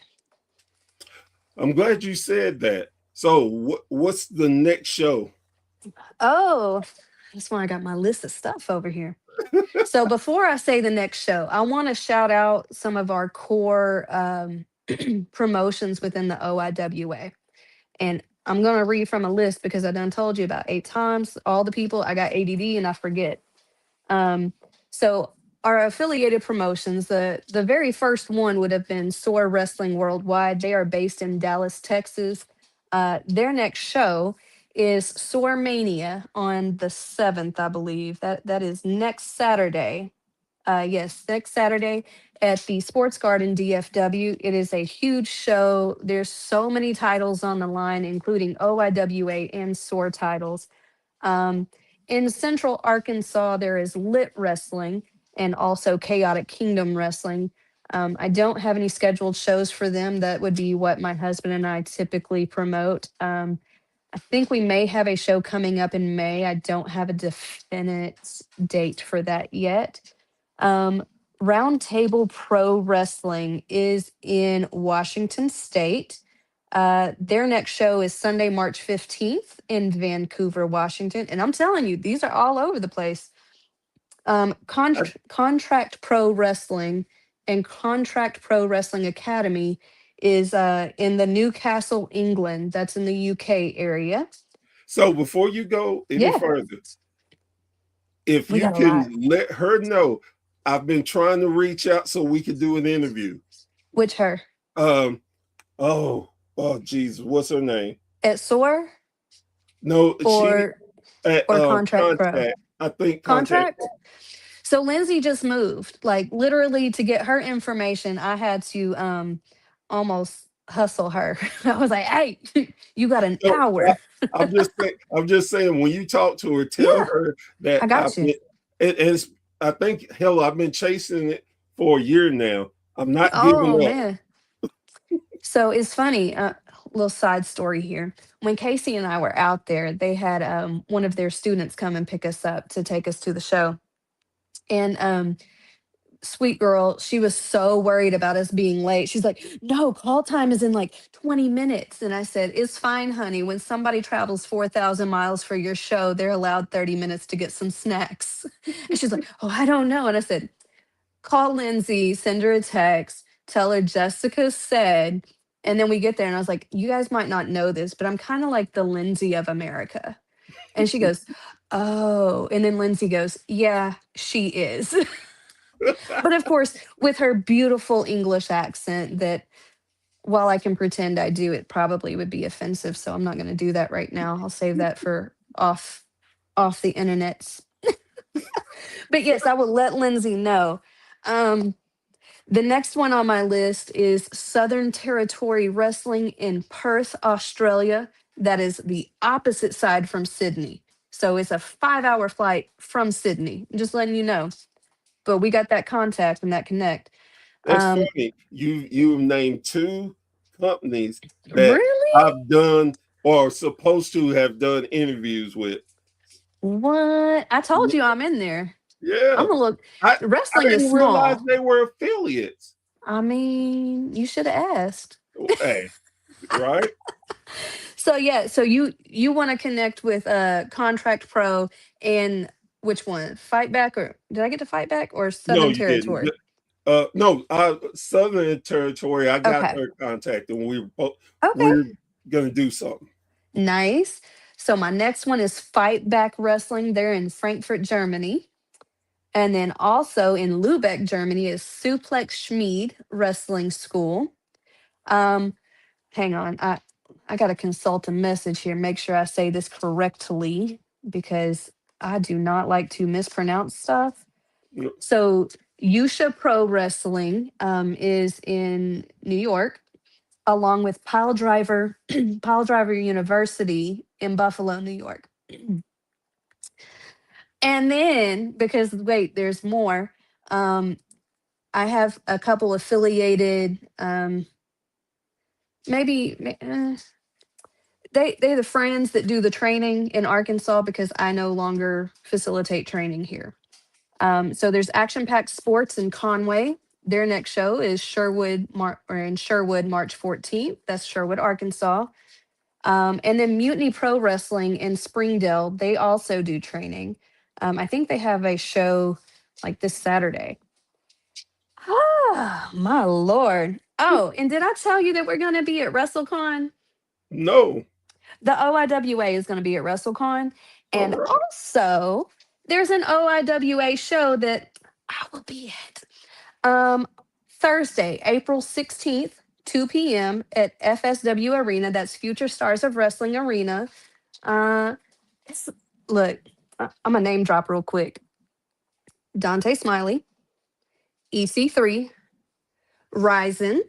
I'm glad you said that. So, what's the next show? Oh, that's why I got my list of stuff over here. So before I say the next show, I want to shout out some of our core promotions within the OIWA. And I'm going to read from a list because I done told you about 8 times all the people. I got ADD and I forget. Um, so our affiliated promotions, the very first one would have been SOAR Wrestling Worldwide. They are based in Dallas, Texas. Their next show is SOAR Mania on the 7th, I believe. That is next Saturday. Yes, next Saturday at the Sports Garden DFW. It is a huge show. There's so many titles on the line, including OIWA and SOAR titles. Um, in Central Arkansas, there is Lit Wrestling and also Chaotic Kingdom Wrestling. I don't have any scheduled shows for them. That would be what my husband and I typically promote. I think we may have a show coming up in May. I don't have a definite date for that yet. Um, Roundtable Pro Wrestling is in Washington State. Their next show is Sunday, March 15th in Vancouver, Washington. And I'm telling you, these are all over the place. Contract Pro Wrestling and Contract Pro Wrestling Academy is in the Newcastle, England. That's in the UK area. So, before you go any Yeah, further, if we you got a can lot. let her know, I've been trying to reach out so we could do an interview. Which her? Um, oh, Jesus, what's her name? At SOAR No, she or at Contract Pro? contact. I think contact. Contract? So Lindsay just moved. Like literally to get her information, I had to almost hustle her. I was like, "Hey, you got an No, hour." I'm just saying. When you talk to her, tell Yeah, her that I got you. it's. I think hell, I've been chasing it for a year now. I'm not Oh giving up. man. So it's funny, little side story here. When Casey and I were out there, they had one of their students come and pick us up to take us to the show. And sweet girl, she was so worried about us being late. She's like, "No, call time is in like 20 minutes." And I said, "It's fine, honey. When somebody travels 4,000 miles for your show, they're allowed 30 minutes to get some snacks." And she's like, "Oh, I don't know." And I said, "Call Lindsay, send her a text, tell her Jessica said." And then we get there, and I was like, "You guys might not know this, but I'm kind of like the Lindsay of America." And she goes, "Oh." And then Lindsay goes, "Yeah, she is." But of course, with her beautiful English accent, that while I can pretend I do, it probably would be offensive. So I'm not going to do that right now. I'll save that for off the internets. But yes, I will let Lindsay know. Um, the next one on my list is Southern Territory Wrestling in Perth, Australia. That is the opposite side from Sydney. So it's a 5-hour flight from Sydney. Just letting you know. But we got that contact and that connect. That's Um, funny. You've named two companies that really? I've done or supposed to have done interviews with. What? I told you I'm in there. Yeah, I'm gonna look. I Wrestling is didn't realize small. they were affiliates. I mean, you should have asked. Hey, right? So yeah, so you want to connect with Contract Pro and which one? Fight Back or did I get to Fight Back or No, Southern you didn't. Territory? No, Southern Territory. I got Okay. their contact, and we Okay. we're gonna do something. Nice. So my next one is Fight Back Wrestling. They're in Frankfurt, Germany. And then also in Lubeck, Germany is Suplex Schmied Wrestling School. Um, hang on. I gotta consult a message here, make sure I say this correctly because I do not like to mispronounce stuff. No, So Yusha Pro Wrestling is in New York, along with Pile Driver, Pile Driver University in Buffalo, New York. And then, because wait, there's more. Um, I have a couple affiliated, maybe they're the friends that do the training in Arkansas because I no longer facilitate training here. So there's Action Packed Sports in Conway. Their next show is in Sherwood, March 14th. That's Sherwood, Arkansas. And then Mutiny Pro Wrestling in Springdale. They also do training. I think they have a show like this Saturday. Ah, my Lord. Oh, and did I tell you that we're going to be at WrestleCon? no. The OIWA is going to be at WrestleCon. All And right. also, there's an OIWA show that I will be at. Thursday, April 16th, 2 p.m. at FSW Arena. That's Future Stars of Wrestling Arena. Uh, it's, look, I'm going to name drop real quick. Dante Smiley, EC3, Ryzen,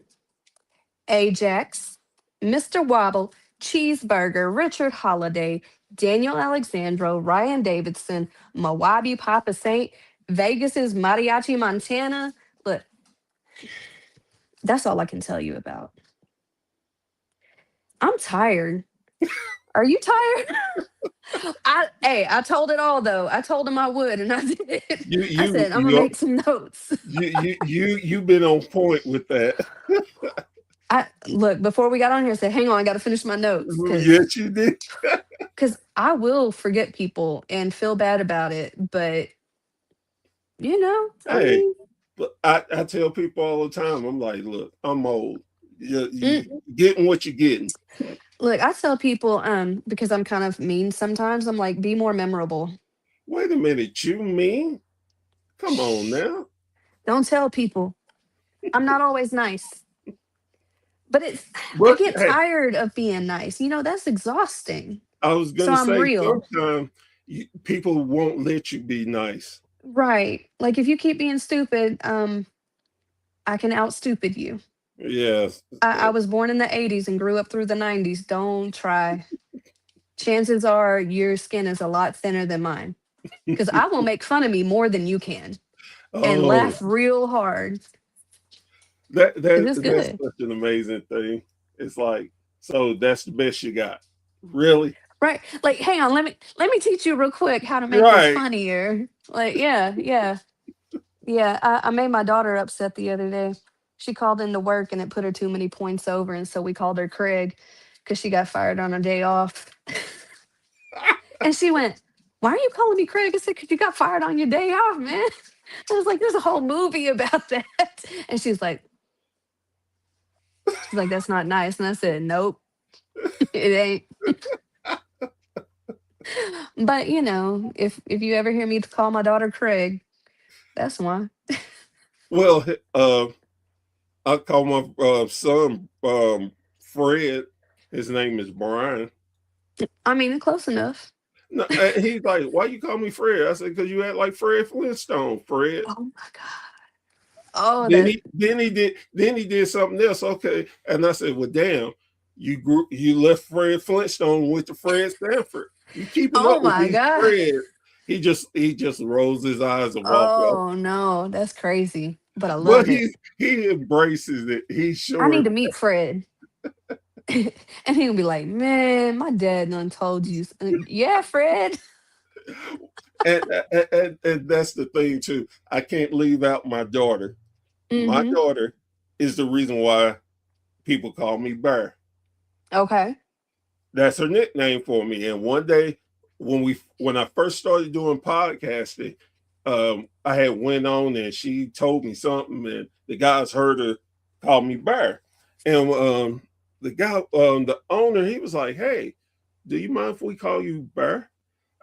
Ajax, Mr. Wobble, Cheeseburger, Richard Holiday, Daniel Alexandro, Ryan Davidson, Mawabi Papa Saint, Vegas's Mariachi Montana. Look, that's all I can tell you about. I'm tired. Are you tired? I told it all though. I told him I would, and I did. I said I'm gonna make some notes. You've been on point with that. I look before we got on here. I said, "Hang on, I got to finish my notes." Yes, you did. Because I will forget people and feel bad about it, but I Hey, mean, but I tell people all the time, I'm like, look, I'm old. You mm, getting what you're getting. look, I tell people, because I'm kind of mean sometimes. I'm like, be more memorable. Wait a minute, you mean? Come on Shh, now. don't tell people. I'm not always nice, but I But get hey, tired of being nice. That's exhausting. I was So gonna I'm say real. sometimes people won't let you be nice. Right. Like if you keep being stupid, I can out stupid you. Yes. I was born in the 80s and grew up through the 90s. Don't try. Chances are your skin is a lot thinner than mine. Because I will make fun of me more than you can and Oh, laugh real hard. that Because that it's that's good. such an amazing thing. It's like, so that's the best you got. Really? Right. Like, hang on, let me teach you real quick how to make this Right. funnier. Like, yeah, yeah. Yeah. I made my daughter upset the other day. She called into work and it put her too many points over. And so we called her Craig because she got fired on her day off. And she went, "Why are you calling me Craig?" I said, "Because you got fired on your day off, man." I was like, "There's a whole movie about that." And she's like, "That's not nice." And I said, "Nope, it ain't." But if you ever hear me call my daughter Craig, that's why. Well, I call my son Fred. His name is Brian. I mean, close enough. No, he's like, "Why you call me Fred?" I said, "Because you act like Fred Flintstone, Fred." Oh my god. Oh, Then that. he did something else. Okay, and I said, "Well, damn, you left Fred Flintstone and went to Fred Sanford. You keeping Oh up with my these god. Fred?" He just rolls his eyes and walk off. Oh no, that's crazy. But I But love it. he embraces it. He's I sure. need to meet Fred. And he'll be like, "Man, my dad done told you." Yeah, Fred. And that's the thing too. I can't leave out my daughter. My Mm-hmm. daughter is the reason why people call me Bear. Okay. That's her nickname for me. And one day, when I first started doing podcasting, I had went on and she told me something, and the guys heard her call me Bear. And the guy, the owner, he was like, "Hey, do you mind if we call you Burr?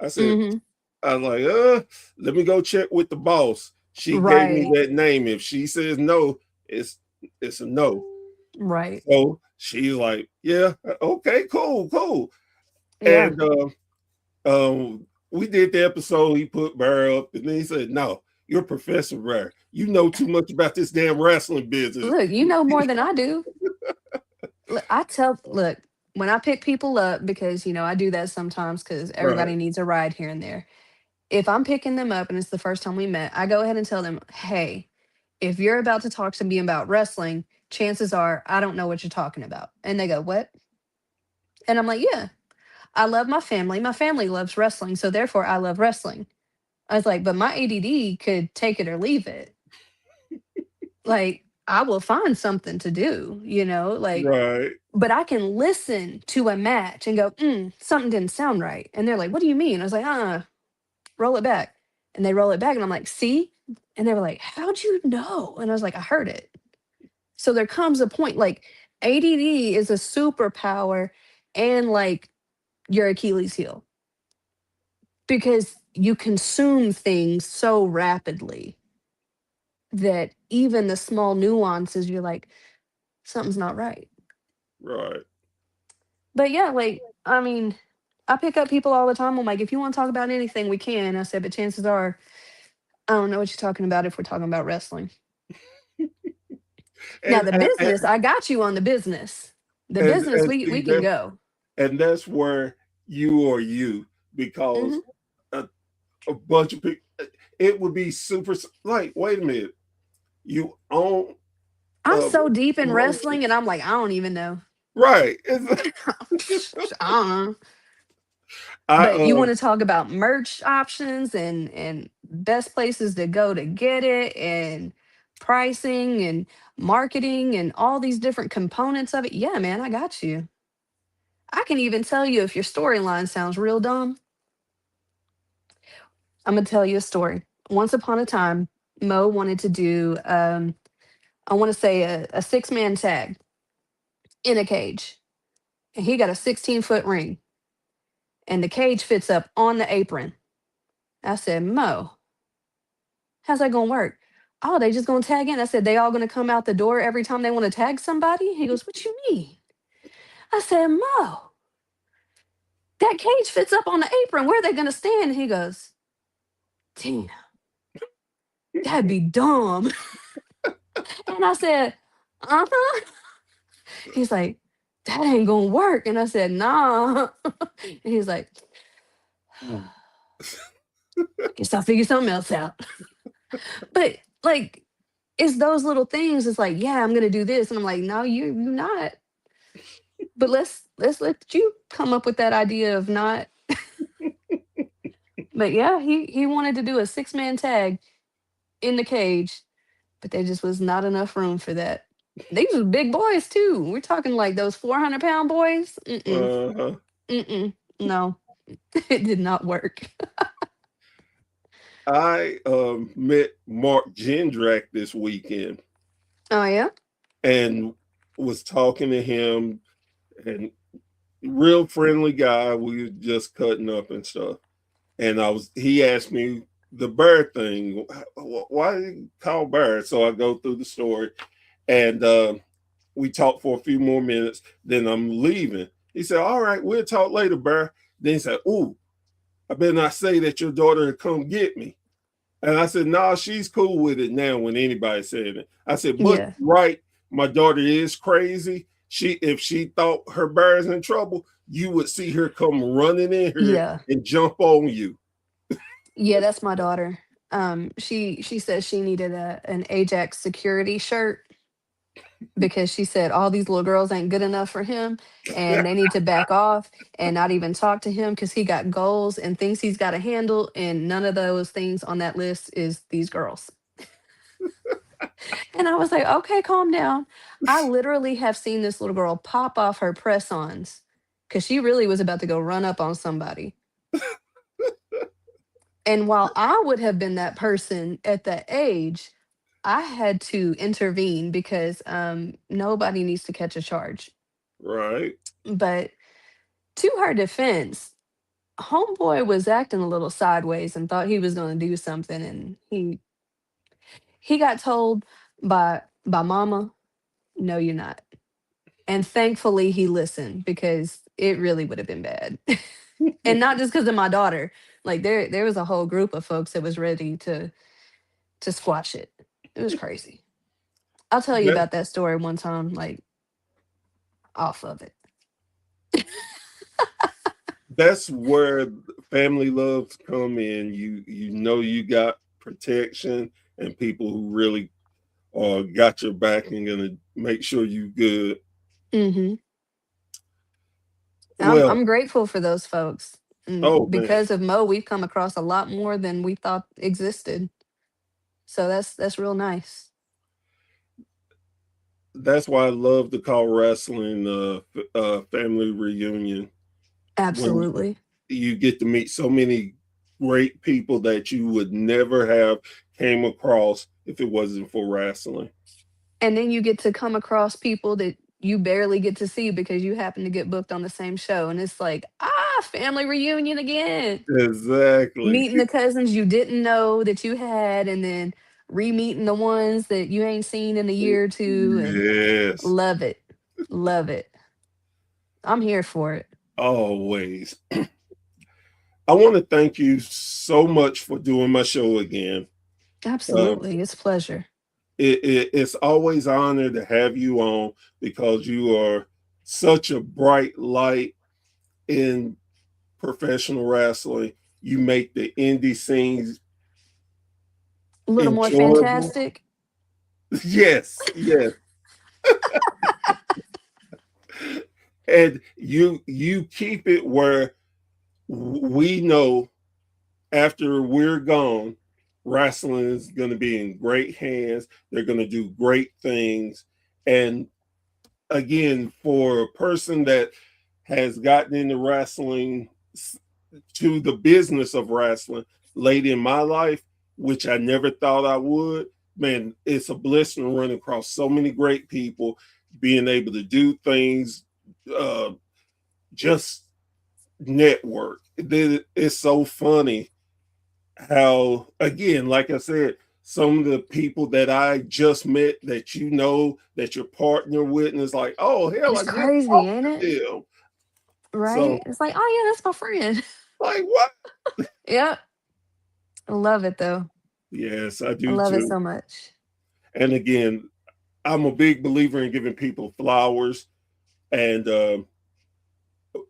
I said, Mhm. I was like, let me go check with the boss. She gave me Right. that name. If she says no, it's it's a no. Right. So she's like, yeah, okay, cool, cool. Yeah. And we did the episode. He put Burr up, and then he said, no, you're Professor Burr. You know too much about this damn wrestling business. Look, you know more than I do. Look, when I pick people up, because I do that sometimes because Right, everybody needs a ride here and there. If I'm picking them up and it's the first time we met, I go ahead and tell them, hey, if you're about to talk to me about wrestling, chances are I don't know what you're talking about. And they go, what? And I'm like, yeah, I love my family. My family loves wrestling. So therefore, I love wrestling. I was like, but my ADD could take it or leave it. Like, I will find something to do, right, but I can listen to a match and go, something didn't sound right. And they're like, what do you mean? I was like, roll it back. And they roll it back. And I'm like, see? And they were like, how'd you know? And I was like, I heard it. So there comes a point, like, ADD is a superpower and like your Achilles heel because you consume things so rapidly that even the small nuances, you're like, something's not right. right. But yeah, like, I mean, I pick up people all the time. I'm like, if you want to talk about anything, we can. I said, but chances are, I don't know what you're talking about if we're talking about wrestling. Now, And the and, business, and, I got you on the business. The business, and we see can that, go. and that's where you are you, because Hmm. a bunch of people, it would be super like, wait a minute, you own I'm uh so deep in promotion. wrestling, and I'm like, I don't even know. Right. I don't know. I But you want to talk about merch options and best places to go to get it and pricing and marketing and all these different components of it. Yeah, man, I got you. I can even tell you if your storyline sounds real dumb. I'm gonna tell you a story. Once upon a time, Mo wanted to do I want to say a 6-man tag in a cage. And he got a 16-foot ring and the cage fits up on the apron. I said, Mo, how's that gonna work? Oh, they just gonna tag in. I said, they all gonna come out the door every time they want to tag somebody? He goes, what you mean? I said, Mo, that cage fits up on the apron. Where are they gonna stand? And he goes, damn, that'd be dumb. And I said, uh-huh. He's like, that ain't gonna work. And I said, nah. And he's like, guess I'll figure something else out. But like, it's those little things. It's like, yeah, I'm gonna do this. And I'm like, no, you're not. But let's let you come up with that idea of not. But yeah, he wanted to do a 6-man tag in the cage, but there just was not enough room for that. These were big boys too. We're talking like those 400-pound boys. Mm-mm, uh mm-mm. No, it did not work. I met Mark Jindrak this weekend Oh yeah, and was talking to him, and real friendly guy. We were just cutting up and stuff. And he asked me the bird thing. Why did he call bird? So I go through the story, and we talked for a few more minutes. Then I'm leaving. He said, "All right, we'll talk later, Burr." Then he said, "Ooh, I better not say that your daughter come get me." And I said, "Nah, she's cool with it now. When anybody said it, I said, but yeah, right, my daughter is crazy. If she thought her bird's in trouble, you would see her come running in here yeah, and jump on you." yeah. That's my daughter. She says she needed an Ajax security shirt because she said all these little girls ain't good enough for him and they need to back off and not even talk to him because he got goals and things he's got to handle and none of those things on that list is these girls. And I was like, okay, calm down. I literally have seen this little girl pop off her press-ons because she really was about to go run up on somebody. And while I would have been that person at that age, I had to intervene because nobody needs to catch a charge. Right. But To her defense, homeboy was acting a little sideways and thought he was going to do something, and he got told by mama, no, you're not. And thankfully he listened because it really would have been bad. And not just because of my daughter. Like there was a whole group of folks that was ready to squash it. It was crazy. I'll tell you That about that story one time, like off of it. that's where family loves come in. You know you got protection and people who really got your back and gonna make sure you good. Hmm. Well, I'm grateful for those folks. oh man, Because of Mo, we've come across a lot more than we thought existed. So that's real nice. that's why I love to call wrestling family reunion when Absolutely. you get to meet so many great people that you would never have came across if it wasn't for wrestling. And then you get to come across people that you barely get to see because you happen to get booked on the same show. And it's like, family reunion again. Exactly. Meeting the cousins you didn't know that you had, and then re-meeting the ones that you ain't seen in a year or two. And Yes, love it. Love it. I'm here for it. always. I want to thank you so much for doing my show again. Uh, Absolutely. It's a pleasure. it's always an honor to have you on because you are such a bright light in professional wrestling. You make the indie scenes A little more enjoyable. fantastic. Yes, yes. And you keep it where we know after we're gone, wrestling is going to be in great hands. They're going to do great things. And again, for a person that has gotten into wrestling to the business of wrestling late in my life, which I never thought I would, man, it's a blessing to run across so many great people, being able to do things, uh, just network. It's so funny how, again, like I said, some of the people that I just met that you know that your partner with, and it's like, oh hell, It's I just crazy, talked ain't to it? them. Right? So, It's like, oh yeah, that's my friend. like, what? Yeah. I love it though. Yes, I I do love it too. so much. And again, I'm a big believer in giving people flowers, and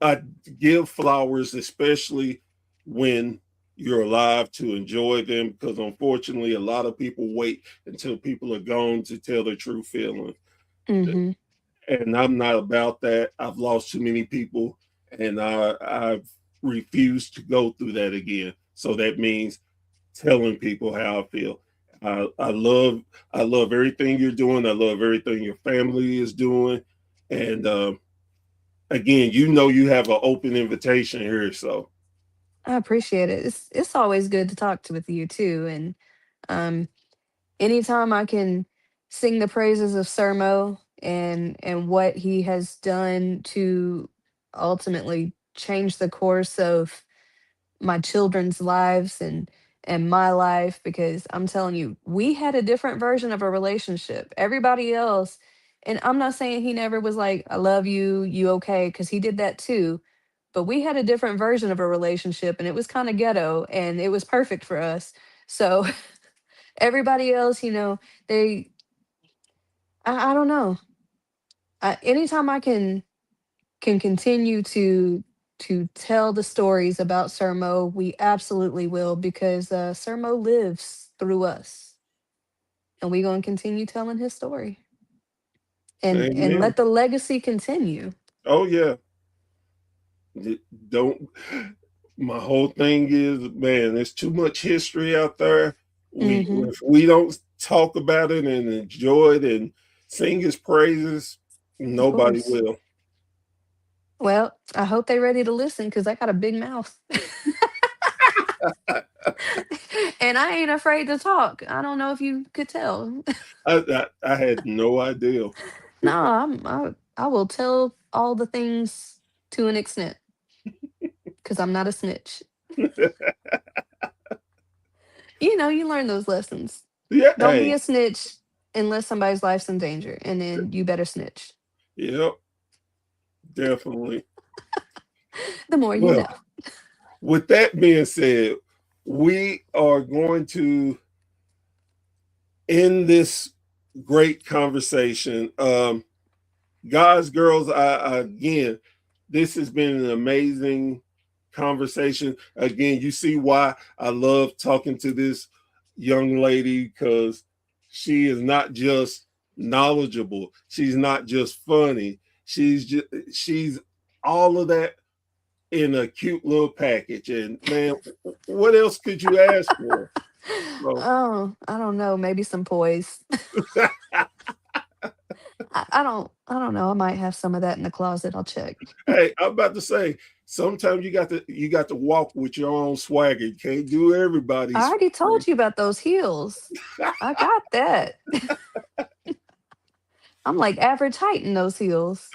I give flowers, especially when you're alive, to enjoy them, because unfortunately, a lot of people wait until people are gone to tell their true feelings. Hmm. And I'm not about that. I've lost too many people, and I've refused to go through that again. So that means telling people how I feel. I love everything you're doing. I love everything your family is doing, and again, you know you have an open invitation here. So I appreciate it. It's always good to talk to with you too. And um anytime I can sing the praises of Sermo and what he has done to ultimately change the course of my children's lives and my life, because I'm telling you, we had a different version of a relationship. Everybody else, and I'm not saying he never was like, I love you, you okay, because he did that too. But we had a different version of a relationship, and it was kind of ghetto, and it was perfect for us. So everybody else, they, I don't know. Anytime I can continue to tell the stories about Sermo, we absolutely will, because Sermo lives through us, and we're going to continue telling his story and amen. let the legacy continue. Oh yeah, don't. My whole thing is, man, there's too much history out there. We Hmm. If we don't talk about it and enjoy it and sing his praises, Of nobody course. will. Well, I hope they're ready to listen because I got a big mouth. And I ain't afraid to talk. I don't know if you could tell. I had no idea. No, I will tell all the things to an extent. because I'm not a snitch. You learn those lessons. Yeah, Don't be hey, a snitch unless somebody's life's in danger, and then you better snitch. yep, definitely. The more you know. Well, with that being said, we are going to end this great conversation. Guys, girls, again, this has been an amazing conversation. Again, you see why I love talking to this young lady, because she is not just knowledgeable, she's not just funny, she's all of that in a cute little package. And man, what else could you ask for? So, Oh, I don't know. Maybe some poise. I don't know. I might have some of that in the closet. I'll check. hey, I'm about to say, sometimes you got to walk with your own swagger. You can't do I everybody's already swagger. told you about those heels. I got that. I'm like average height in those heels.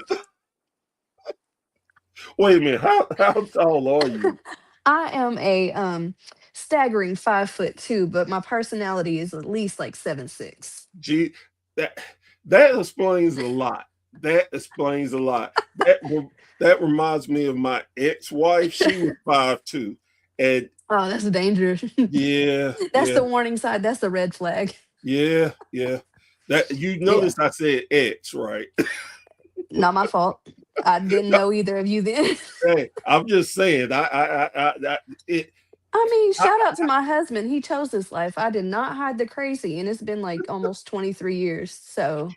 Wait a minute, how tall are you? I am a staggering 5'2", but my personality is at least like 7'6". Gee, that that explains a lot. That explains a lot. That reminds me of my ex-wife. She was 5'2", and Oh, that's dangerous. yeah, That's yeah, the warning sign. That's the red flag. yeah, yeah. That you Yeah, notice I said ex, right? not my fault. I didn't know either of you then. Hey, I'm just saying. It. I mean, I, shout out to my husband. He chose this life. I did not hide the crazy, and it's been like almost 23 years. So,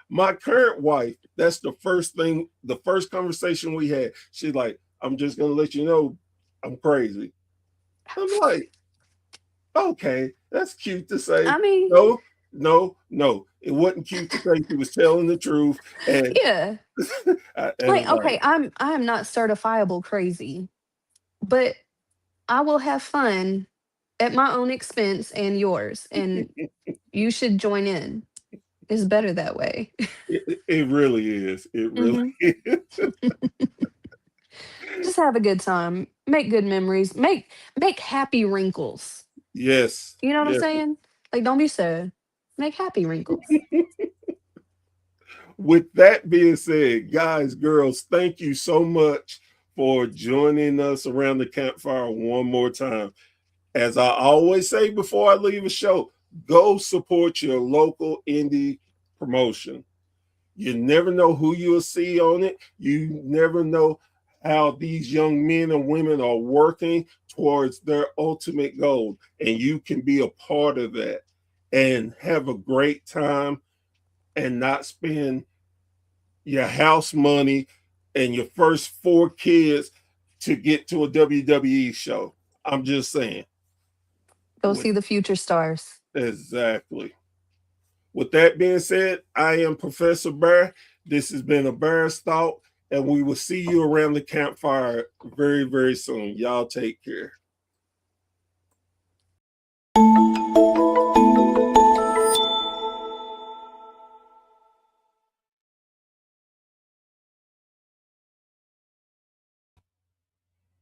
my current wife. That's the first thing. The first conversation we had. She's like, "I'm just gonna let you know, I'm crazy." I'm like, "Okay, that's cute to say." I mean, No, no, no. It wasn't cute to say she was telling the truth. And yeah. and Like, I'm like, okay, I am not certifiable crazy, but I will have fun at my own expense and yours, and you should join in. It's better that way. it really is. It really Hmm. is. Just have a good time. Make good memories. Make happy wrinkles. Yes, You know what I'm yes. saying? Like, don't be sad. Make happy wrinkles. With that being said, guys, girls, thank you so much for joining us around the campfire one more time. As I always say before I leave a show, go support your local indie promotion. You never know who you'll see on it. You never know how these young men and women are working towards their ultimate goal. And you can be a part of that and have a great time and not spend your house money and your first 4 kids to get to a WWE show. I'm just saying. Go With see the future stars. exactly. With that being said, I am Professor Bear. This has been a Bear's Thought, and we will see you around the campfire very, very soon. Y'all take care.